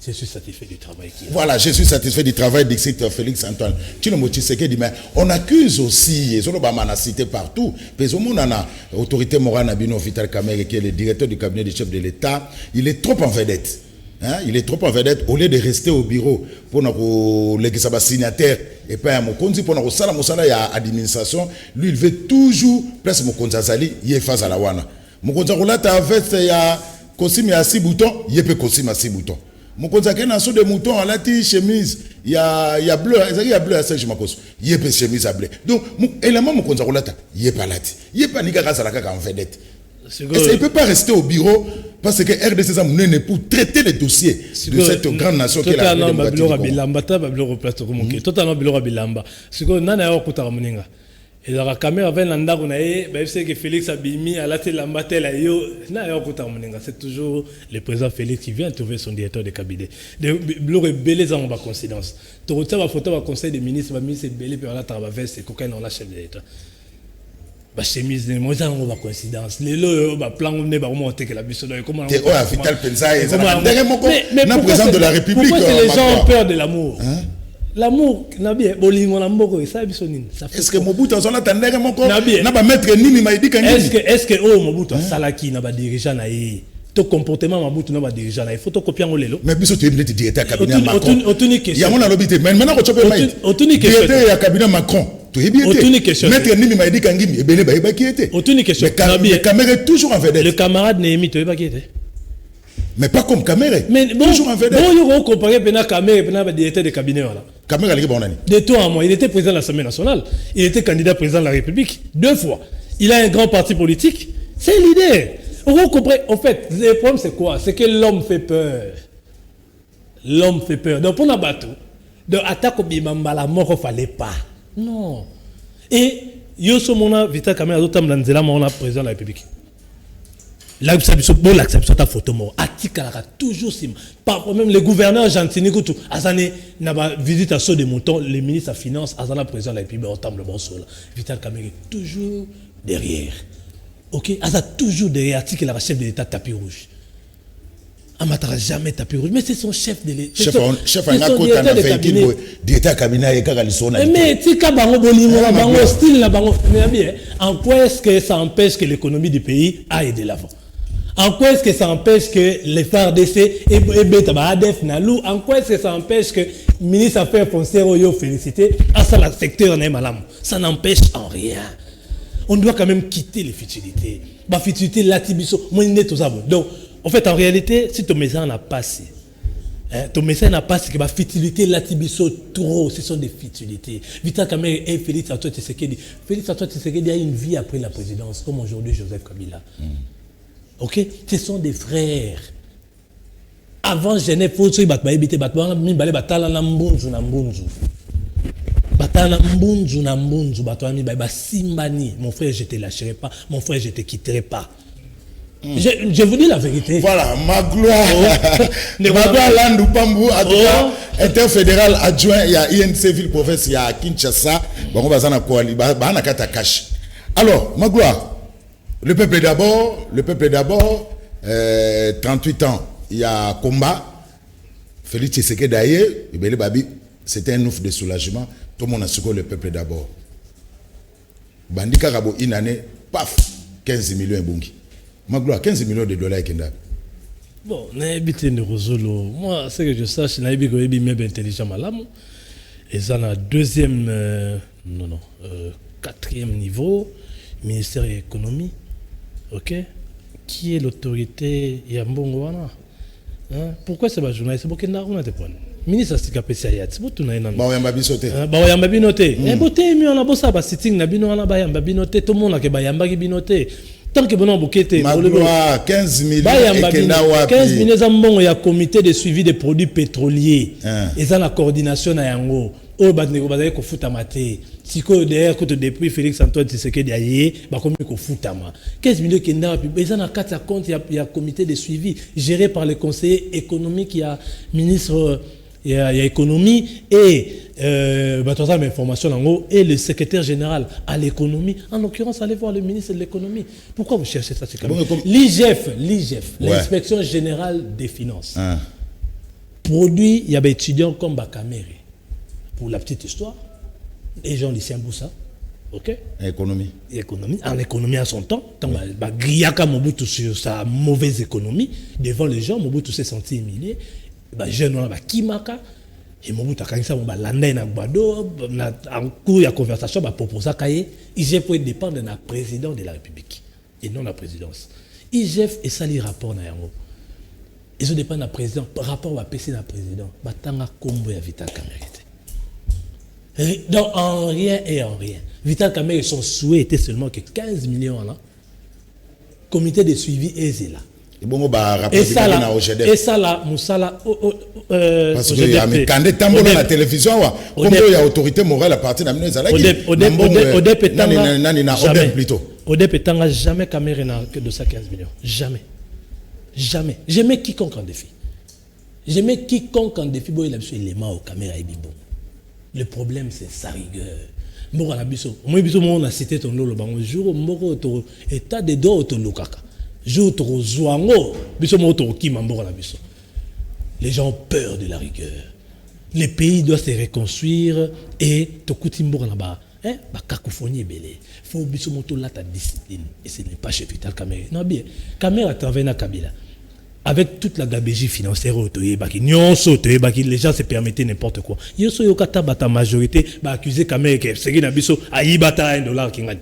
Speaker 3: Je suis satisfait du travail qui est.
Speaker 2: Voilà, je suis satisfait du travail d'Ixit Félix Antoine. Tu nous dis mais on accuse aussi, et on a cité partout, mais au monde, on a l'autorité morale Nabino Vital Kamere, qui est le directeur du cabinet du chef de l'État, il est trop en vedette. Hein? Il est trop en vedette au lieu de rester au bureau pour les signataires et pas à Mokonzi pour nous l'administration. Lui, il veut toujours, presque Mokonzi Azali, il est face à la Wana. mokonza kolata veste ya costume ya 6 boutons yepe costume à 6 boutons mokonza kena so de mouton alati chemise ya bleu ezaki ya bleu ya Serge Makoso yepe chemise à bleu donc élément mokonza kolata yepe alati yepe nika kasala kaka en vedette. Et ça, il ne peut pas rester au bureau parce que RDC ça n'est pour traiter les dossiers de cette grande nation qui est la démocratie.
Speaker 3: Totalement bilora bilamba. C'est que nana ya okutaka muninga. Et la caméra vient landa kunae, ba c'est que Félix Abimi a la lamba tela yo na ya okutaka muninga. C'est toujours le président Félix qui vient trouver son directeur de cabinet. De bilora belé za ba coïncidence. To rota ba photo ba conseil des ministres, ba ministre belé pe la taba veste cocaine on la chef de l'État. Ba chemise de moi ça on va coïncidence les lo ba plan on ne ba monter que la biso comment
Speaker 2: on a vital pensa et ça na président de la République
Speaker 3: pourquoi les gens ont peur de l'amour l'amour na bien bolingo na mboko ça biso nini
Speaker 2: est-ce que Mobutu on attendait moko na ba mettre nini maidi kan
Speaker 3: est-ce que oh Mobutu salaki na ba dirigeant na ye to comportement Mobutu na ba dirigeant na il faut to copier ngolelo
Speaker 2: mais biso tu es directeur cabinet Macron
Speaker 3: otuni question
Speaker 2: ya mona lobité mais maintenant ko chope maidi directeur ya cabinet Macron. Maître Nimi m'a dit qu'Angimi et Béné Baïba qui était. Le caméra est toujours en vedette.
Speaker 3: Le camarade Néhémi, tu n'es pas qui était.
Speaker 2: Mais pas comme caméra.
Speaker 3: Mais toujours en vedette. Bon, il faut comparer Béna Caméra et Béna directeur de cabinet.
Speaker 2: Caméra, il est bon.
Speaker 3: De toi à moi, il était président de l'Assemblée nationale. Il était candidat président de la République 2 fois. Il a un grand parti politique. C'est l'idée. En fait, le problème c'est quoi? C'est que l'homme fait peur. L'homme fait peur. Donc pour la bateau, de attaque au Bimamba, la mort, il ne fallait pas. Non. Et Yoso Mona Vita Kamera Zotam Lanzela Mona président de la République. L'acceptation ta photo mort. Atikala toujours sim. Par même le gouverneur Gentini Koutou. Azane n'a pas visite à saut de mouton. Le ministre de la Finance, Azana président de la République, Otam le bon sol. Vita Kamera toujours derrière. Ok. Azana toujours derrière. Atikala chef de l'État tapis rouge. Amatara jamais tapis rouge, mais c'est son chef de l'État.
Speaker 2: Chef a directeur cabinet et Kagalisona.
Speaker 3: Mais tika bango bolingo la bango style la bango. En quoi est-ce que ça empêche que l'économie du pays aille de l'avant? En quoi est-ce que ça empêche que les FARDC et Betaba Adef Nalou, en quoi est-ce que ça empêche que le ministre Affaires foncières Oyo félicité à ça le secteur n'est malam? Ça n'empêche en rien. On doit quand même quitter les futilités. Bah futilité latibiso, moi tout ça. Donc en fait, en réalité, si ton message n'a pas passé, ton message n'a pas passé, que la futilité, la tibiso, trop, ce sont des futilités. Vita Kamere et Félix Antoine Tshisekedi. Félix Antoine Tshisekedi a une vie après la présidence, comme aujourd'hui Joseph Kabila. Ok? Ce sont des frères. Avant Genève, il faut que battre batala mbunzu na mbunzu. Batala mbunzu na mbunzu, batala simbani. Mon frère, je ne te lâcherai pas. Mon frère, je ne te quitterai pas. Je vous dis la vérité.
Speaker 2: Voilà, Magloire. Magloire Landou Pambou, interfédéral adjoint, il y a INC Ville Province, il y a Kinshasa. Bon, on va s'en accorder, on a Katakash. Alors, Magloire, le peuple d'abord, 38 ans, il y a combat. Félix Tshisekedi d'ailleurs, c'était un ouf de soulagement. Tout le monde a secouru le peuple d'abord. Bandika Rabo, une année, paf, 15 millions de bungi. Magloire, 15 millions de dollars Kenda.
Speaker 3: Bon, moi, ce que je sache, c'est que je intelligent malam. Et ça, na deuxième, quatrième niveau, ministère de l'économie, ok, qui est l'autorité Yambongwana. Pourquoi c'est pas journaliste? C'est pour qu'il n'y a pas de problème. Ministre Astika Pessiayat, c'est pour tout le monde.
Speaker 2: Bon, Yamba Bisoté.
Speaker 3: Bon, Yamba Binoté. Et beauté, mais on a beau ça, parce que sitting na bino on a Yamba Binoté, tout le monde a que Yamba Binoté. Tant que bon bouquet,
Speaker 2: Magloire, 15 millions et
Speaker 3: 15 millions il y a un comité de suivi des produits pétroliers. Et ça la coordination à Yango. Oh, bah ne va ko futamate. Si ko derrière que depuis Félix Antoine Tshisekedi aye, bah comme ko futama. 15 millions kenda puis ça na 4 compte il y a un comité de suivi géré par le conseiller économique, il y a ministre il y a économie et information et le secrétaire général à l'économie. En l'occurrence, allez voir le ministre de l'économie. Pourquoi vous cherchez ça? L'IGF, l'inspection générale des finances, produit, il y a des étudiants comme Bakamere. Pour la petite histoire, les gens lycéens Boussa, ok?
Speaker 2: Économie.
Speaker 3: En économie à son temps, quand Griaka Mobutu sur sa mauvaise économie, devant les gens, Mobutu s'est senti humilié. Jeune on a Kimaka. Et Mobutu a quand en cours de conversation, il propose qu'il peut dépendre d'un président de la République et non la présidence. IGF et ça les rapports na yango. Ils ont dépend du président. Par rapport à PC na président, batanga combo ya Vital Kamerhe. Donc en rien et en rien. Vital Kamerhe, son souhait était seulement que 15 millions là. Comité de suivi est là. Et ça là, Moussala,
Speaker 2: parce que y a mes candidats tambour dans la télévision, comme il y a autorité morale à partir de la minute,
Speaker 3: Odep Etanga jamais Kamerhe n'a que de ça 15 millions. Jamais. Jamais. Je mets quiconque en défi. Je mets quiconque en défi. Bon, il a besoin de l'élément au caméra et bibon. Le problème, c'est sa rigueur. Moi, on a cité ton lolo. Un jour, on état de dos au lukaka. Jour, on zoango. Les gens ont peur de la rigueur. Les pays doivent se reconstruire et tokutimbo là-bas. Bah, cacophonie est belle. Il faut que tu aies ta discipline. Et ce n'est pas chez Vital Kamerhe. Non, bien. Kamerhe a travaillé dans Kabila. Avec toute la gabégie financière, les gens se permettaient n'importe quoi. Il y a ta majorité accusé Kamerhe que c'est $1.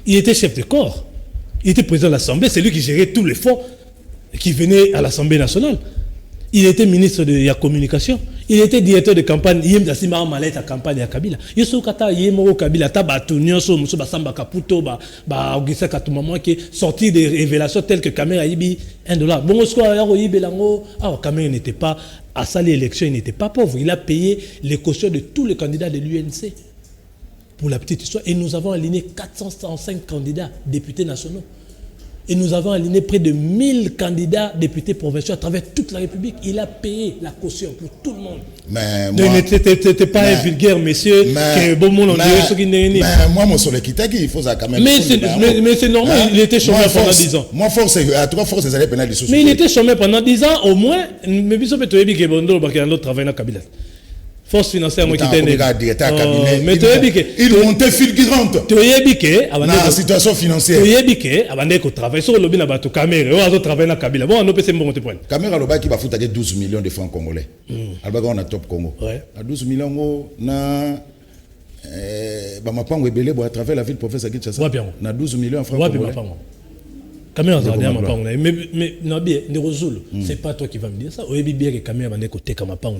Speaker 3: Il était chef de corps. Il était président de l'Assemblée. C'est lui qui gérait tous les fonds qui venaient à l'Assemblée nationale. Il était ministre de la communication. Il était directeur de campagne. Il était malade à campagne à Kabila. Il y a Kabila, Augusta Katumamwa qui sorti des révélations telles que Kamerhe a eu $1. Bon, Kamerhe n'était pas à ça l'élection, il n'était pas pauvre. Il a payé les cautions de tous les candidats de l'UNC. Pour la petite histoire. Et nous avons aligné 405 candidats, députés nationaux. Et nous avons aligné près de 1000 candidats députés provinciaux à travers toute la République. Il a payé la caution pour tout le monde.
Speaker 2: Mais
Speaker 3: n'était pas un vulgaire monsieur que bon monde
Speaker 2: mais moi mon soleil qui t'a dit il faut ça quand même.
Speaker 3: Mais c'est normal, il était chômeur pendant 10 ans.
Speaker 2: Moi force à trois forces des allées pénales des
Speaker 3: mais il était chômeur pendant 10 ans au moins. Mais biso peut être que bondo parce qu'il y a un autre travail dans Kabila. Force financière moi qui était
Speaker 2: mais il montait fulgurante
Speaker 3: dans
Speaker 2: la situation financière
Speaker 3: abandé ko travail sur le lobby na bato Kamerhe on a travaillé na Kabila bon on a payé monter point
Speaker 2: Kamerhe loba qui va foutre 12 millions de francs congolais alba on a top Congo à 12 millions na ba mapango ebele bo à travers la ville professeur Kinshasa na 12 millions de francs congolais
Speaker 3: Kamerhe a dit mapango mais non bien Nderozulu c'est pas toi qui vas me dire ça oyebi bien que Kamerhe bande côté comme mapango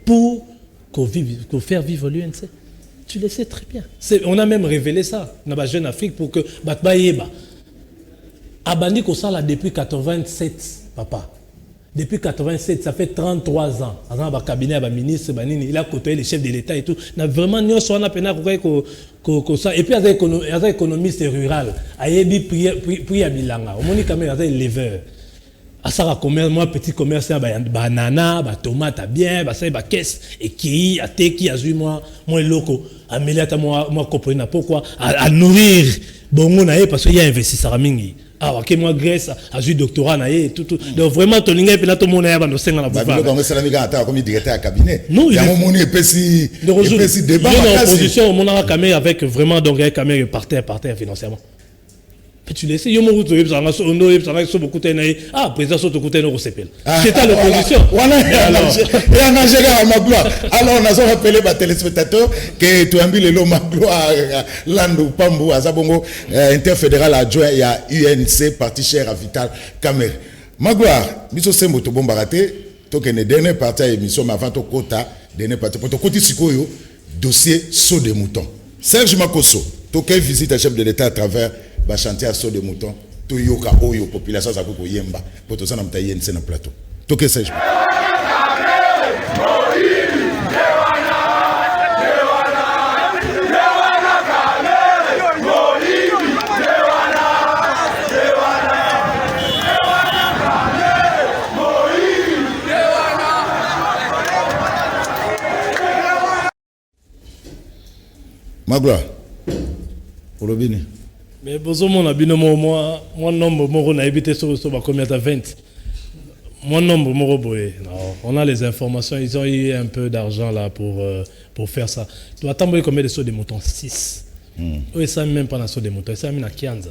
Speaker 3: pour qu'on faire vivre l'UNC. Tu le sais très bien. On a même révélé ça dans la jeune Afrique pour que Batbaïeba Abandi Kosala depuis 87, papa. Depuis 87, ça fait 33 ans. Avant le cabinet, le ministre, il a côtoyé les chefs de l'État et tout. On a vraiment nous on a peine ça. Et puis il y a des économistes ruraux. Ayebi pri à Bilanga. Au moins quand même il y a des éleveurs. Asara commerce, moi petit commerce, banana, tomate, bien, ça y caisse et qui a teki azui moi loco, améliata moi comprendre pourquoi à nourrir bongo naé parce qu'il y a investi saramingi. Ah ok moi Grèce azui doctorat naé tout donc vraiment ton linga pena tout monde ya bando senga na
Speaker 2: bouffa. Bah ça l'amiga ata comme directeur à cabinet.
Speaker 3: Non,
Speaker 2: il y a un moment épaissi débat
Speaker 3: en opposition mon a Kamerhe avec vraiment donc Kamerhe par terre financièrement. Tu le sais, il y a beaucoup de président Sotokoutene au CPL. C'était l'opposition.
Speaker 2: Et en Angéla, Magloire. Alors, on a rappelé à téléspectateurs que tu as mis le lot Magloire, Landou, Pambou, Azabongo, interfédéral adjoint, il y a UNC, parti cher à Vital Kamerhe. Magloire, biso sembo to bombaraté, to que ne dernier parti à émission, mais avant to quota, dernier parti, pour to côté sikoyo, dossier saut de mouton. Serge Makosso, to quelle visite à chef de l'État à travers chantier à saut de mouton, to yoka oyo population za ko yemba, pour to ça na mta yense na plateau. To que Serge. Magloire, pour le bini.
Speaker 3: Mais besoin mon abino moi nombre mon a évité sur combien de 20. Mon nombre mon boy. On a les informations, ils ont eu un peu d'argent là pour faire ça. Tu vas t'envoyer combien de sauts de moutons 6. Oui, ça même pas dans sauts de moutons, ça mis na Kianza.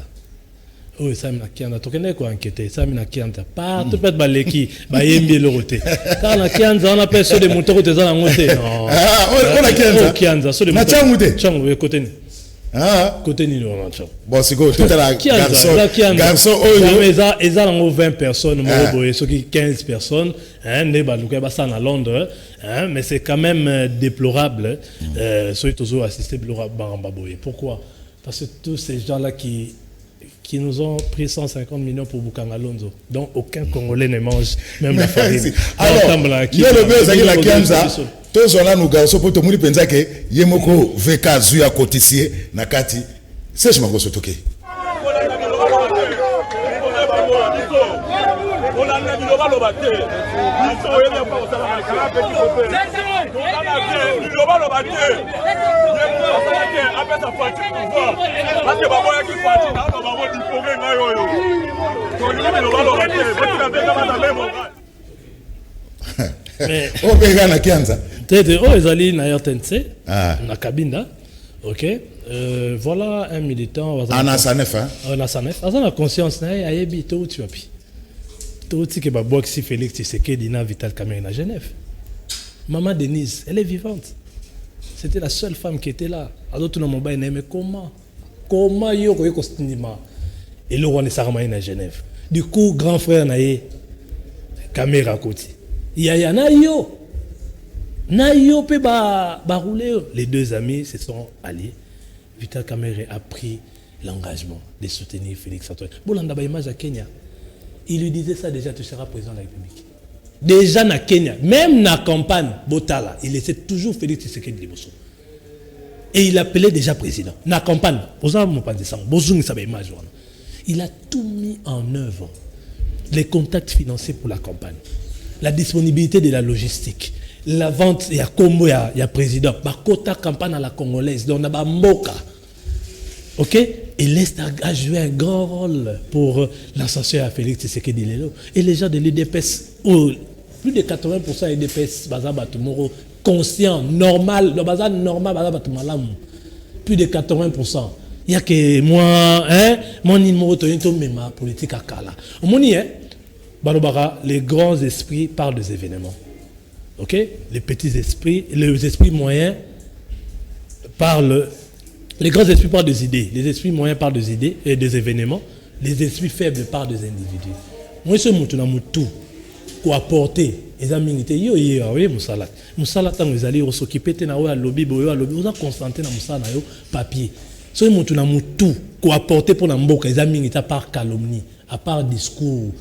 Speaker 3: Oui, ça mis na Kianza. Tu connais quoi enquêter, ça mis na Kianza. Pas tout peut être baleki, ba yembi le roté. Quand na Kianza on appelle sauts de moutons que tu as en moté. Non.
Speaker 2: Ah, on a Kianza.
Speaker 3: Kianza, sauts de moutons.
Speaker 2: Na Tchangouté.
Speaker 3: Tchangouté côté.
Speaker 2: Ah.
Speaker 3: Côté Nino Rancho.
Speaker 2: Bon, c'est quoi? Tout à la garçon,
Speaker 3: ils ont 20 personnes, ceux qui 15 personnes, à Londres, mais c'est quand même déplorable. Ceux qui ont assisté Pourquoi? Parce que tous ces gens-là qui nous ont pris 150 millions pour Bukanga Lonzo, dont aucun Congolais ne mange, même la farine.
Speaker 2: Alors, il y a le buzz la Kiamza. Tous on a nous garçons pour tout le monde penser que Yemoko VK Zuya Kotissier Nakati. C'est je m'en toqué.
Speaker 3: ils allaient na RTNC, na Kabinda, ok. Voilà un militant.
Speaker 2: Anasanef, hein.
Speaker 3: Anasanef. Asa na conscience na ayebi to tu api. To ti ke ba boxi Félix Tshisekedi na Vital Kamerhe à Genève. Maman Denise, elle est vivante. C'était la seule femme qui était là. Alors tout le monde mais comment yo ko kostinima et le roi ne s'arrête à Genève. Du coup grand frère naé Kamerhe à côté. Yaya Nayo pe ba rouler. Les deux amis se sont alliés. Vital Kamerhe a pris l'engagement de soutenir Félix Antoine. Bolanda ba image à Kenya. Il lui disait ça déjà, tu seras président de la République. Déjà na Kenya, même na campagne Botala, il laissait toujours Félix Tshisekedi Liboso. Et il appelait déjà président. Na campagne, il a tout mis en œuvre. Les contacts financiers pour la campagne, la disponibilité de la logistique, la vente, il y a Combo, il y a président, Bakota campagne à la congolaise, donc on a Mboka. Ok? Et l'Est a joué un grand rôle pour l'ascension à Félix Tshisekedi Lelo. Et les gens de l'UDPS, plus de 80% l'UDPS, Bazabatumoro, conscient, normal, le bazar normal, Bazabatumalamu. Plus de 80%. Il n'y a que moi, mon numéro mais ma politique à Kala. Au Moni, Barobara, les grands esprits parlent des événements. Ok? Les petits esprits, les esprits moyens parlent. Les grands esprits parlent des idées, les esprits moyens parlent des idées et des événements, les esprits faibles parlent des individus. Moi, ce mot, tout pour apporter les amis, Moussala, tant que vous allez s'occuper de la lobby, vous allez constater dans Moussala papier. Ce mot, tout pour apporter pour la mboka, les amis, à part calomnie, à part discours.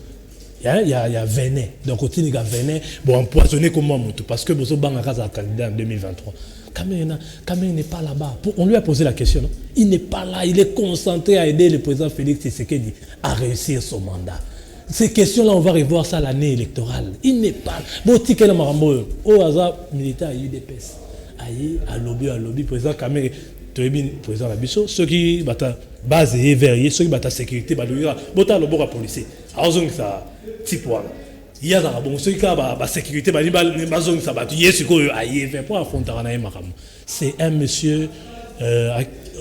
Speaker 3: Il y a venin. Donc, il y a venin, bon, empoisonner comme moi, parce que vous avez un candidat en 2023. Kamerhe n'est pas là-bas. On lui a posé la question. Non? Il n'est pas là. Il est concentré à aider le président Félix Tshisekedi à réussir son mandat. Ces questions-là, on va revoir ça l'année électorale. Il n'est pas là. Bon, ticket marambo. Au hasard, militaire à UDPS. Aïe, à lobby, président Kamerhe. Président Labisso, ceux qui battent base et verrier, ceux qui battent sécurité, battent le bon policier. Alors, ça, type one. Il y a bon ceux qui ont la sécurité, c'est un monsieur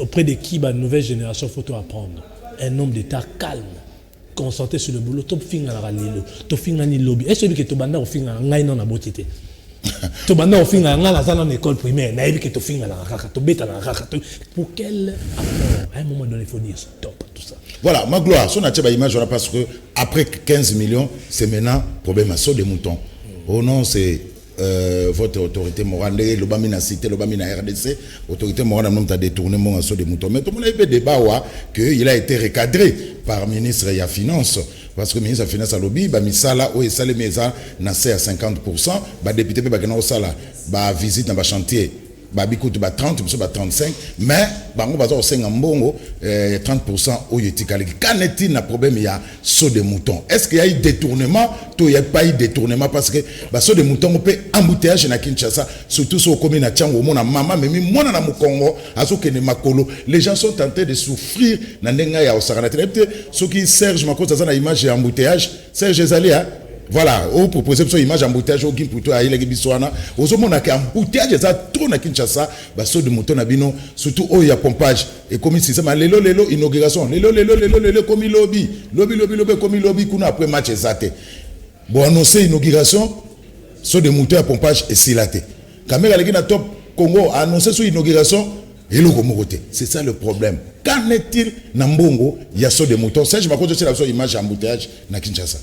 Speaker 3: auprès de qui la nouvelle génération faut apprendre. Un homme d'État calme, concentré sur le boulot. Top finger à l'île, top finger ni lobby. Et celui qui est au banda au finger à non na beauté. Top banda au finger à la zone école primaire. Naïbi qui est au finger à la raka, to beta la raka. Pour quel apport? À un moment donné, il faut dire stop à tout ça.
Speaker 2: Voilà, ma gloire, si on a une image, parce que après 15 millions, c'est maintenant problème à saut des moutons. Oh non, c'est votre autorité morale, le Bamina cité, le Bamina RDC, autorité morale, nous a détourné mon saut des moutons. Mais tout le monde a eu des débats qu'il a été recadré par le ministre de la Finance. Parce que le ministre de la Finance a lobby, Misala, où est salé, mais ça, n'a à 50%, député, visite dans le chantier. Babikout 30, 35, mais bango bazo 5 mbongo 30% au yetikali. Qu'en est-il na problème il y a saut de mouton? Est-ce qu'il y a eu détournement? Tout il y a pas eu détournement parce que saut de mouton on peut embouteillage na Kinshasa, surtout sur commune na Tchango, mon maman mais moi na Mukongo, azoke ne makolo. Les gens sont tentés de souffrir na ndenga ya osarana. Ceux qui Serge Makoto ça na image embouteillage, Serge Zalia. Voilà, on propose une image embouteillage au Gimputo à Ile Biswana. Aux hommes, on a qu'un embouteillage, ça trop na Kinshasa, basso de mouton nabino, surtout au ya pompage. Et comme ici, ça m'a lelo, inauguration. Lelo, comme lobby, comme lobby, qu'on a après match exact. Bon, annoncer inauguration, saut de mouton à pompage et silaté. Caméra, les gars, top Congo a annoncé sur inauguration, Et le côté, c'est ça le problème. Qu'en est-il Nambongo, il y a ça de moutons. Ça, je me raconte la image embouteillage na Kinshasa.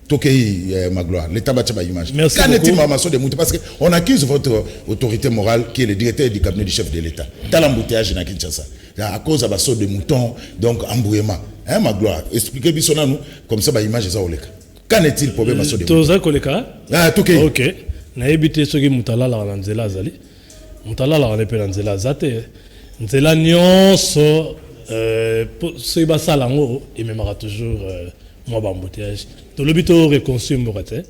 Speaker 2: Tokei ma gloire, l'État bâtit ma image. Qu'en est-il Mamasso de moutons? Parce qu'on accuse votre autorité morale qui est le directeur du cabinet du chef de l'État. Dans l'embouteillage na Kinshasa. À cause de la de moutons, donc embrouillement. Hein, ma gloire, expliquez-moi ça nous, comme ça, ma image est ça au leka. Qu'en est-il le problème à ça de moutons?
Speaker 3: Toza koleka?
Speaker 2: Ah, Tokei.
Speaker 3: Ok. Na ebité ce qui moutala la wanzela zali. Moutala la wane pe nzela zate. Nzela nyonso so iba salango imemara toujours moi bambouteillage. To lobito reconstruire morate.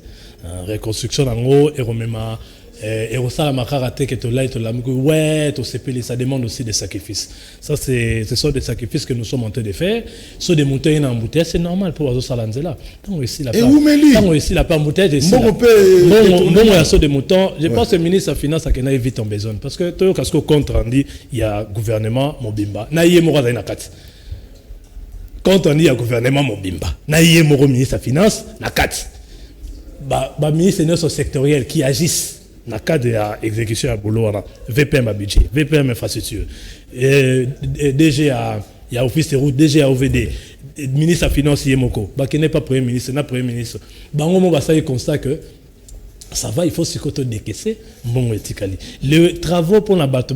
Speaker 3: Reconstruction nango et remema et au sala makarate que to là to la ouais to sepeli ça demande aussi des sacrifices. Ça ce sont des sacrifices que nous sommes en train de faire. Sur des montagnes en embouteillage, c'est normal pour les salanzela. Tant aussi la tant aussi la pas embouteillage ici. Bon il y a sur des moutons, je pense que le ministre de la finance a qu'il vite en besoin parce que toi parce que contre on dit il y a gouvernement Mobimba. Na yé mora na kat. Quand on dit il y a gouvernement Mobimba, na yé mora ministre de la finance na kat. Ba ministre sectoriel qui agissent dans le cadre de l'exécution à boulot, VPM à budget, VPM infrastructure, DG à office de route, DG à OVD, ministre de Finance Yemoko, qui n'est pas Premier ministre, n'est pas Premier ministre. On va constat que ça va, il faut se décaisser. Bon, les travaux pour la bateau,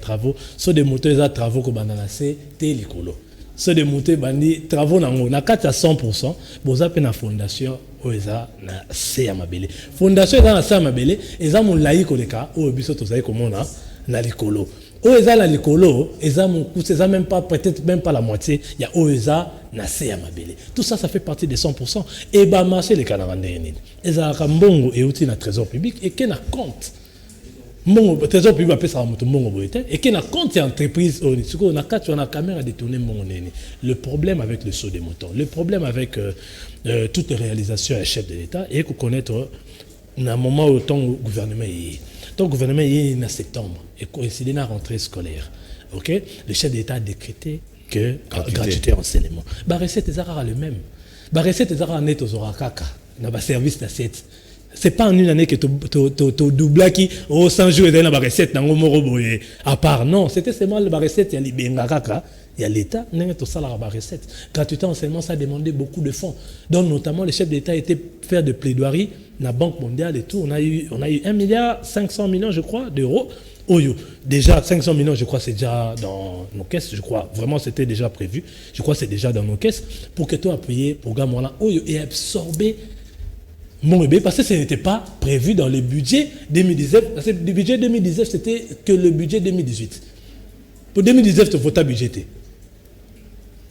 Speaker 3: travaux sont des moteurs à travaux que c'est télécolo. Ceux des montées bandi travaux na 4 à 100%, vous avez une fondation oeza na C à mabele. Fondation dans la C à mabele, ils ont mon laïco le cas au biso to comme on a na likolo. Oeza na likolo, ils ont mon coût, ils même pas peut-être même pas la moitié, il y a oeza na C à mabele. Tout ça ça fait partie des 100% et ba marché les Canadiens. Ils ont kambongo et outil na trésor public et qui na compte. Mon trésor public appelle ça mon et qui n'a compte entreprise on a quatre on a caméra détourner mon nez. Le problème avec le saut des moutons, le problème avec toutes les réalisations à chef de l'État et qu'on connaître un moment où ton gouvernement est en septembre et coïncide la rentrée scolaire. OK, le chef de l'État a décrété que gratuité enseignement. Ba recette est le même. Ba recette est net aux orakaka. Na ba service d'assiette. C'est pas en une année que tu doubles qui au 100 jours et dans la recette à part non, c'était seulement la recette il y a l'Ibenga kaka, il y a l'État, n'est tout ça la recette. Gratuité enseignement ça a demandé beaucoup de fonds. Donc notamment les chefs d'État étaient faire de plaidoirie la Banque mondiale et tout, on a eu 1,5 milliard je crois d'euros. Déjà 500 millions je crois c'est déjà dans nos caisses, je crois vraiment c'était déjà prévu. Je crois c'est déjà dans nos caisses pour que toi appuyer programme là et absorber parce que ce n'était pas prévu dans le budget 2019. Parce que le budget 2019, c'était que le budget 2018. Pour 2019, tu votes budgété.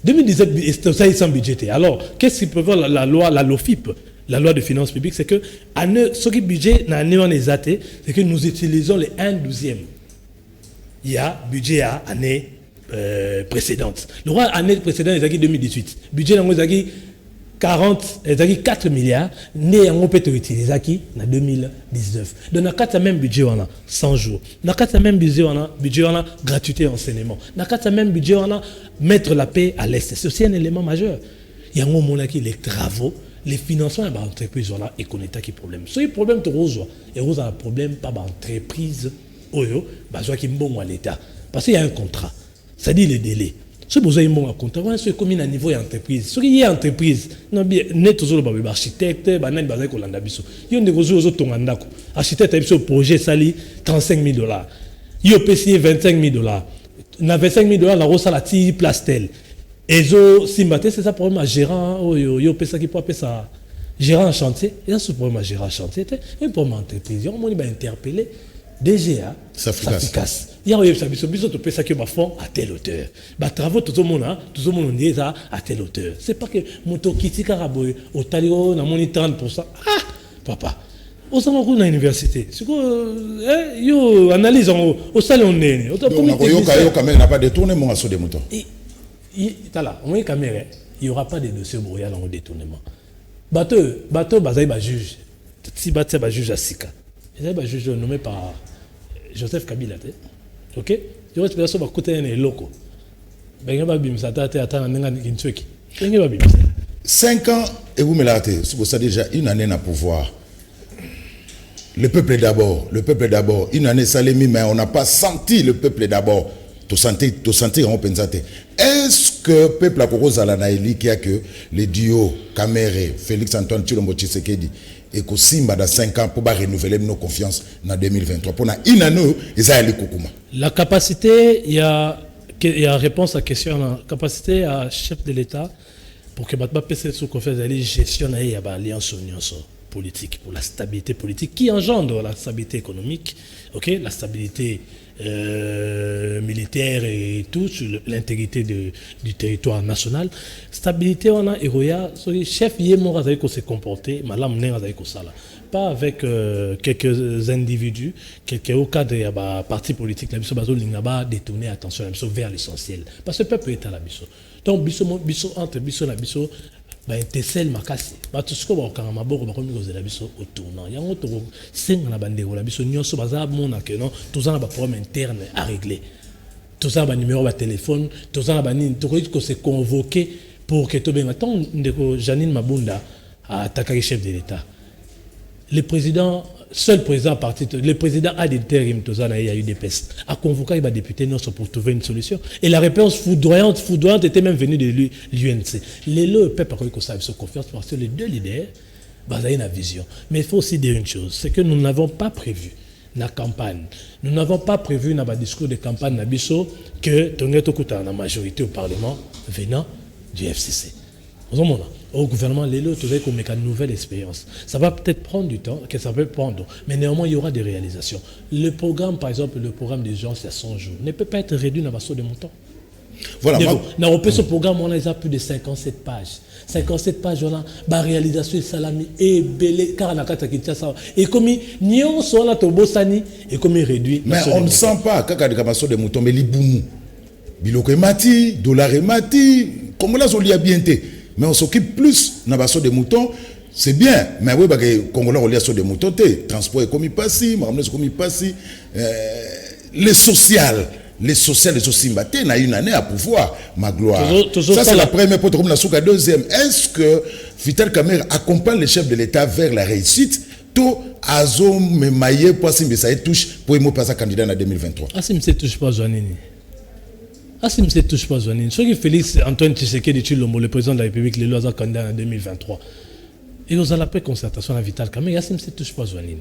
Speaker 3: 2019, ça, ils sont budgétés. Alors, qu'est-ce qui peut faire la loi, la LOFIP, la loi de finances publiques? C'est que, ce qui est budget, c'est que nous utilisons les 1/12e. Il y a budget à année précédente. Le roi, année précédente, il y a 2018. Budget, il y a 4 milliards, né en peut utiliser qui en 2019. Donc, dans le même budget, on a 100 jours. Dans le même budget, on a gratuité enseignement. Dans le même budget, on a mettre la paix à l'Est. C'est aussi un élément majeur. Il y a un moment qui les travaux, les financements, les entreprises, on a et qu'on est qui problème. Ce problème, tu as un problème, pas d'entreprise, qui est bon à l'État. Parce qu'il y a un contrat. Ça dit les délais. Ce besoin de contrat, c'est comme un niveau d'entreprise. Ce qui est entreprise, n'est toujours pas architecte, banane basé ko landa biso. Yo ndeko zo tonganda ko. Architecte a un projet sali $35,000. Yo payé $25,000. Na $25,000 na rosa la ti plastel. Ezo simbate c'est ça problème à gérant yo pesa qui pour ça gérant en chantier. Et ce problème à gérant en chantier, un problème entreprise. On m'a interpellé DGA ça efficace. Il y a eu ça biso to pesa que ba fond à telle hauteur. Ba travaux tout le monde dit ça à telle hauteur. C'est pas que moto kitika raboy au talio na moni 30%. Ah papa. Au salon de l'université. C'est quoi yo analyse au salon né. Au
Speaker 2: comité yo caméra n'a pas détourné mon assaut des moutons.
Speaker 3: Tala, on est caméra, il y aura pas de dossier brouillard en détournement. Bateau bazai ba juge. Si bateau ba juge à Sika. Il ba juge nommé par Joseph Kabila. OK? Il y a une personne qui va côté un loco. Ben il va bim ça attend nga kintsweki. Il va bim.
Speaker 2: 5 ans et vous me l'avez c'est déjà une année à pouvoir. Le peuple d'abord, le peuple d'abord. Une année salemi, mais on n'a pas senti le peuple d'abord. Tu sentir en pensate. Est-ce que le peuple a corosé à la naïli qui a que les duos Kamere, Félix Antoine Tshilombo Tshisekedi et que Simba dans 5 ans pour renouveler nos confiances en 2023. Pour une année, ils ont allé Koukouma.
Speaker 3: La capacité, il y a réponse à la question, la capacité à chef de l'État pour que Batba PC sous confiance de gestion il y a alliance politique pour la stabilité politique qui engendre la stabilité économique, ok, la stabilité militaire et tout sur l'intégrité du territoire national. Stabilité on a Eroya, chef Yemo a se comporter, madame Nen a sala. Pas avec quelques individus, quelques au cadre de la parti politique, la biso bazo lingaba détourner attention la biso vers l'essentiel. Parce que le peuple est à la biso. Donc biso entre biso la biso ba intesel makasi ba tout ce ko ba kanga maboko ba komi kozela biso au tournant yango to senga na bandeko la biso nyonso baza mona que non tous en ba problème interne à régler tous en ba numéro ba téléphone tous en ba nini to ko se convoquer pour que to benga tant ndeko Janine Mabunda a attaqué chef de l'État. Le président, seul président parti, le président a d'intérim, il y a eu des pestes, a convoqué les députés pour trouver une solution. Et la réponse foudroyante était même venue de l'UNC. Les lots peuvent pas se confiance parce que les deux leaders, ils ont une vision. Mais il faut aussi dire une chose, c'est que nous n'avons pas prévu la campagne. Nous n'avons pas prévu dans le discours de campagne que la majorité au Parlement venant du FCC. Au gouvernement, les lots, comme une nouvelle expérience. Ça va peut-être prendre du temps, que ça peut prendre, mais néanmoins, il y aura des réalisations. Le programme, par exemple, le programme d'urgence, il y a 100 jours, ne peut pas être réduit dans la de montant.
Speaker 2: Voilà.
Speaker 3: Dans ce programme, on a plus de 57 pages. 57 pages, on a la réalisation de Salami et Belé, car on a et comme nous on a Tobosani et comme il réduit.
Speaker 2: Mais on ne sent pas, quand on a de moutons, mais les boumou. Biloko mati, dollar mati, comme là, on l'y a bien été. Mais on s'occupe plus dans la de moutons, c'est bien. Mais oui, parce que Congolais, on lit sur des moutons, transport est comme il passe, marmonnais comme il passe, les sociales, les Simbaté, il y a une année à pouvoir, ma gloire. Ça, c'est la première pour comme la deuxième. Est-ce que Vital Kamerhe accompagne les chefs de l'État vers la réussite? Tout azo me maillé pour si ça touche pour y passer candidat en 2023.
Speaker 3: Ah, si me touche pas Joanini. Ah, si je ne touche pas Joanine, ce que Félix Antoine Tshisekedi Tshilombo, le président de la République, le lois candidat en 2023, et nous allons après concertation à Vital Kamerhe, ah, si je ne touche pas Joanine.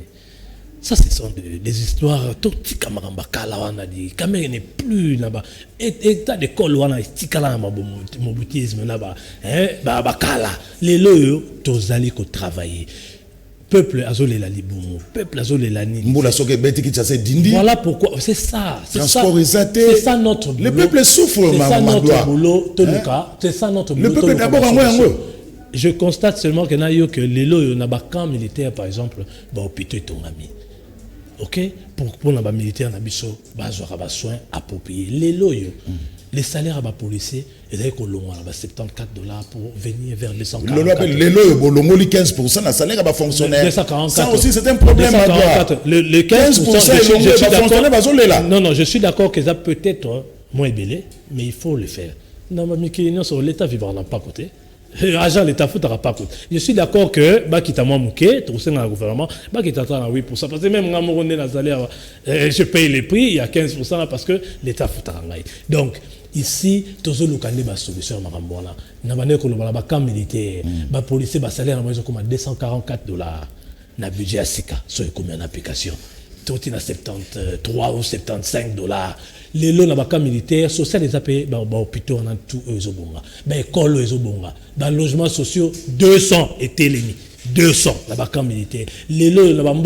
Speaker 3: Ça, ce sont des histoires, tout petit camaramba, Kalawana dit, Kamerhe n'est plus là-bas, et t'as des cols, on a des calama, mon boutisme là-bas, hein, Kala, les lois, tous allés travailler. Peuple azolé la liboumou, peuple azolé la nini. Voilà pourquoi, c'est ça. C'est ça notre boulot.
Speaker 2: Le peuple souffre,
Speaker 3: c'est ça notre boulot, Toluka. C'est ça notre boulot.
Speaker 2: Le peuple d'abord en moi.
Speaker 3: Je constate seulement qu'il y a que les lots, il y a un camp militaire, par exemple, hôpital et ton ami. Ok? Pour les militaires, on a besoin de soins appropriés. Les lots, les salaires à policiers, ils ont 74 $ pour venir vers les 144.
Speaker 2: Les lots, 15%, le salaire à fonctionnaire. Ça aussi, c'est un problème.
Speaker 3: Le 15%, non, je suis d'accord que ça peut être moins belé, mais il faut le faire. Non, mais l'État vivra pas à côté. Agent l'État foutera pas côté. Je suis d'accord que Bakita Mouké, tout ça dans le gouvernement, Bakita à 8%. Parce que même quand je paye les prix, il y a 15% parce que l'État foutera. Donc, ici, tous les gens ont solution à Marambouana. Nous avons un camp militaire, les policiers, les salaires, ils ont comme $244 dans le budget à Sika, sur combien d'applications. Tout est à 73 ou $75. Les lots dans le camp militaire, social, les appels, hôpitaux, on a tout, eux, école, eux, dans le logement social, 200 étaient les 200 dans le camp militaire. Les lots dans le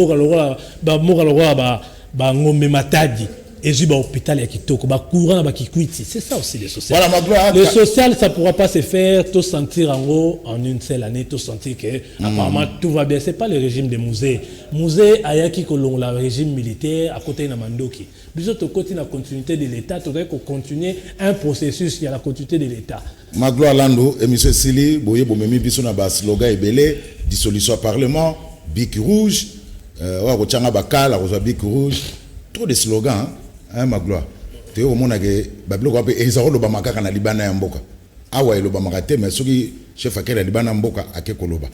Speaker 3: Ngombe Matadi. Et je hôpital et qui courant c'est ça aussi le social. Voilà, le social, ça ne pourra pas se faire, tout sentir en haut en une seule année, tout sentir que apparemment tout va bien. Ce n'est pas le régime des musées. Musée ayaki kolong le régime militaire à côté de Mandoki. Bisous au côté de la continuité de l'État, tu dois continuer un processus qui a la continuité de l'État.
Speaker 2: Magloire Lando et M. Sili, boye bomemi biso na ba slogan ebele, dissolution au Parlement, bic rouge, wa rochanga bakala, roza bic rouge, trop de slogans. Hein, ma gloire. Tu es au monde que Babylone a été le Bamaka na Libana Mboka. Awa le Bamaka te mais celui chef akela Libana Mboka ake koloba.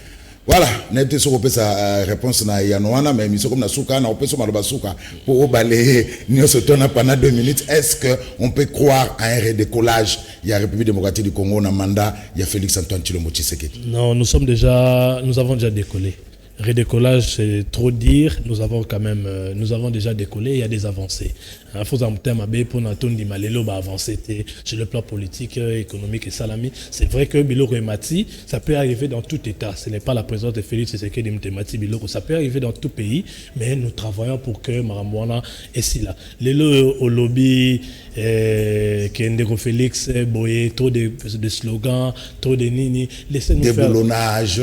Speaker 2: Voilà, n'était sur sa réponse na Yanoana, mais mission comme na souka, na opé sur maloba souka pour balayer nous se tourne pendant 2 minutes. Est-ce que on peut croire à un redécollage? Il y a République démocratique du Congo, na mandat, il y a Félix Antoine Tshilombo Tshisekedi.
Speaker 3: Non, nous avons déjà décollé. Redécollage, c'est trop dire. Nous avons déjà décollé. Il y a des avancées. Il faut en termes pour Natondi Malelo va avancer sur le plan politique, économique et salami. C'est vrai que Biloko et Mati, ça peut arriver dans tout État. Ce n'est pas la présence de Félix Tshisekedi Mati Biloko. Ça peut arriver dans tout pays, mais nous travaillons pour que Marambouana est si là. Lelo au lobby, Kendeko Félix Boye, trop de slogans, trop de nini. Laissez-nous
Speaker 2: déboulonnage.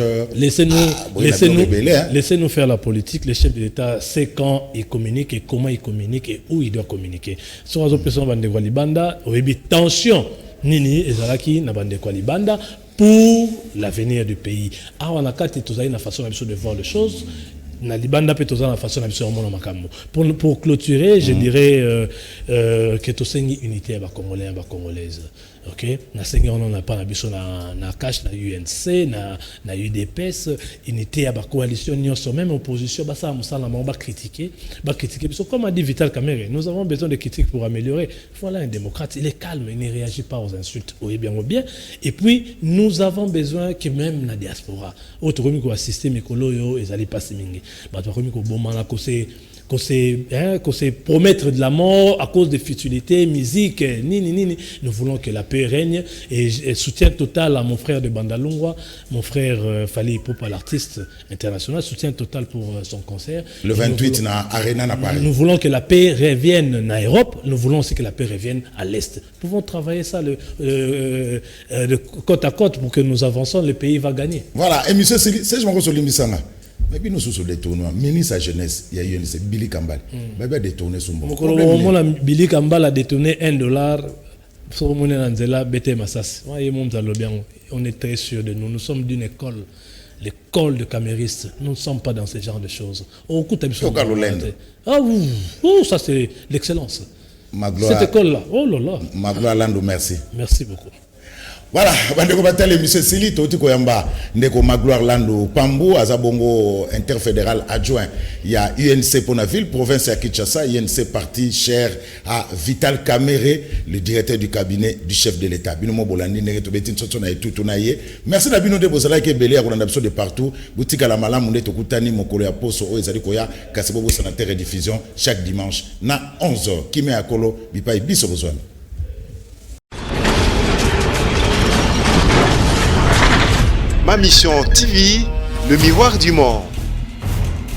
Speaker 3: Laissez-nous faire la politique. Le chef de l'État sait quand il communique et comment il communique et où il doit communiquer. Sur les opérations de Libanda, il y a tension nini ezalaki na bande kwa Libanda pour l'avenir du pays. Ah, on a quatre tous une façon de voir les choses. Na Libanda peut tous la façon de makambo. Pour clôturer, je dirais que tous une unité à Congolais et Congolaises. OK, na sengi on n'a pas na biso na cash na UNC na UDPS unité à coalition nyonso même opposition ba ça musala ba critiquer biso comme a dit Vital Kamerhe, nous avons besoin de critiques pour améliorer. Voilà un démocrate, il est calme, il ne réagit pas aux insultes ou bien et puis nous avons besoin que même la diaspora autre comme ko assister mikolo yo ezali pas mingi ba to comme ko bomana ko c'est promettre de la mort à cause de futilités, musique, ni. Nous voulons que la paix règne et soutien total à mon frère de Bandalungwa, mon frère Fali Ipupa, l'artiste international, soutien total pour son concert.
Speaker 2: Le 28 na Arena na Paris.
Speaker 3: Nous voulons que la paix revienne en Europe, nous voulons aussi que la paix revienne à l'Est. Nous pouvons travailler ça de côte à côte pour que nous avancions, le pays va gagner.
Speaker 2: Voilà, et monsieur Sili, c'est je m'en sur l'Imbisanga. Mais puis nous sommes des tournois. Ministre de la jeunesse, il y a eu c'est Billy Kambal. Il a détourné son bon.
Speaker 3: Billy Kambal a détourné $1. On est très sûr de nous. Nous sommes d'une école, l'école de caméristes. Nous ne sommes pas dans ce genre de choses. Ah oui, ça c'est l'excellence. Cette école-là, oh là là.
Speaker 2: Magloire Lando, merci.
Speaker 3: Merci beaucoup.
Speaker 2: Voilà, bandeko batale monsieur Sili toti koyamba ndeko Magloire Lando Pambu azabongo interfédéral adjoint. Il y a UNC pour la ville province à Kinshasa, UNC parti cher à Vital Kamerhe, le directeur du cabinet du chef de l'État. Binomo bolandi nereto betin soto na etutu na ye. Merci na bino de bozala ke belé akolanda biso de partout. Boutika la malamu ndeto kutani mokolo ya poso o ezali koya kasebo sénateur rediffusion chaque dimanche na 11h. Kime akolo bipai biso bozwana.
Speaker 1: Ma mission TV, le miroir du monde.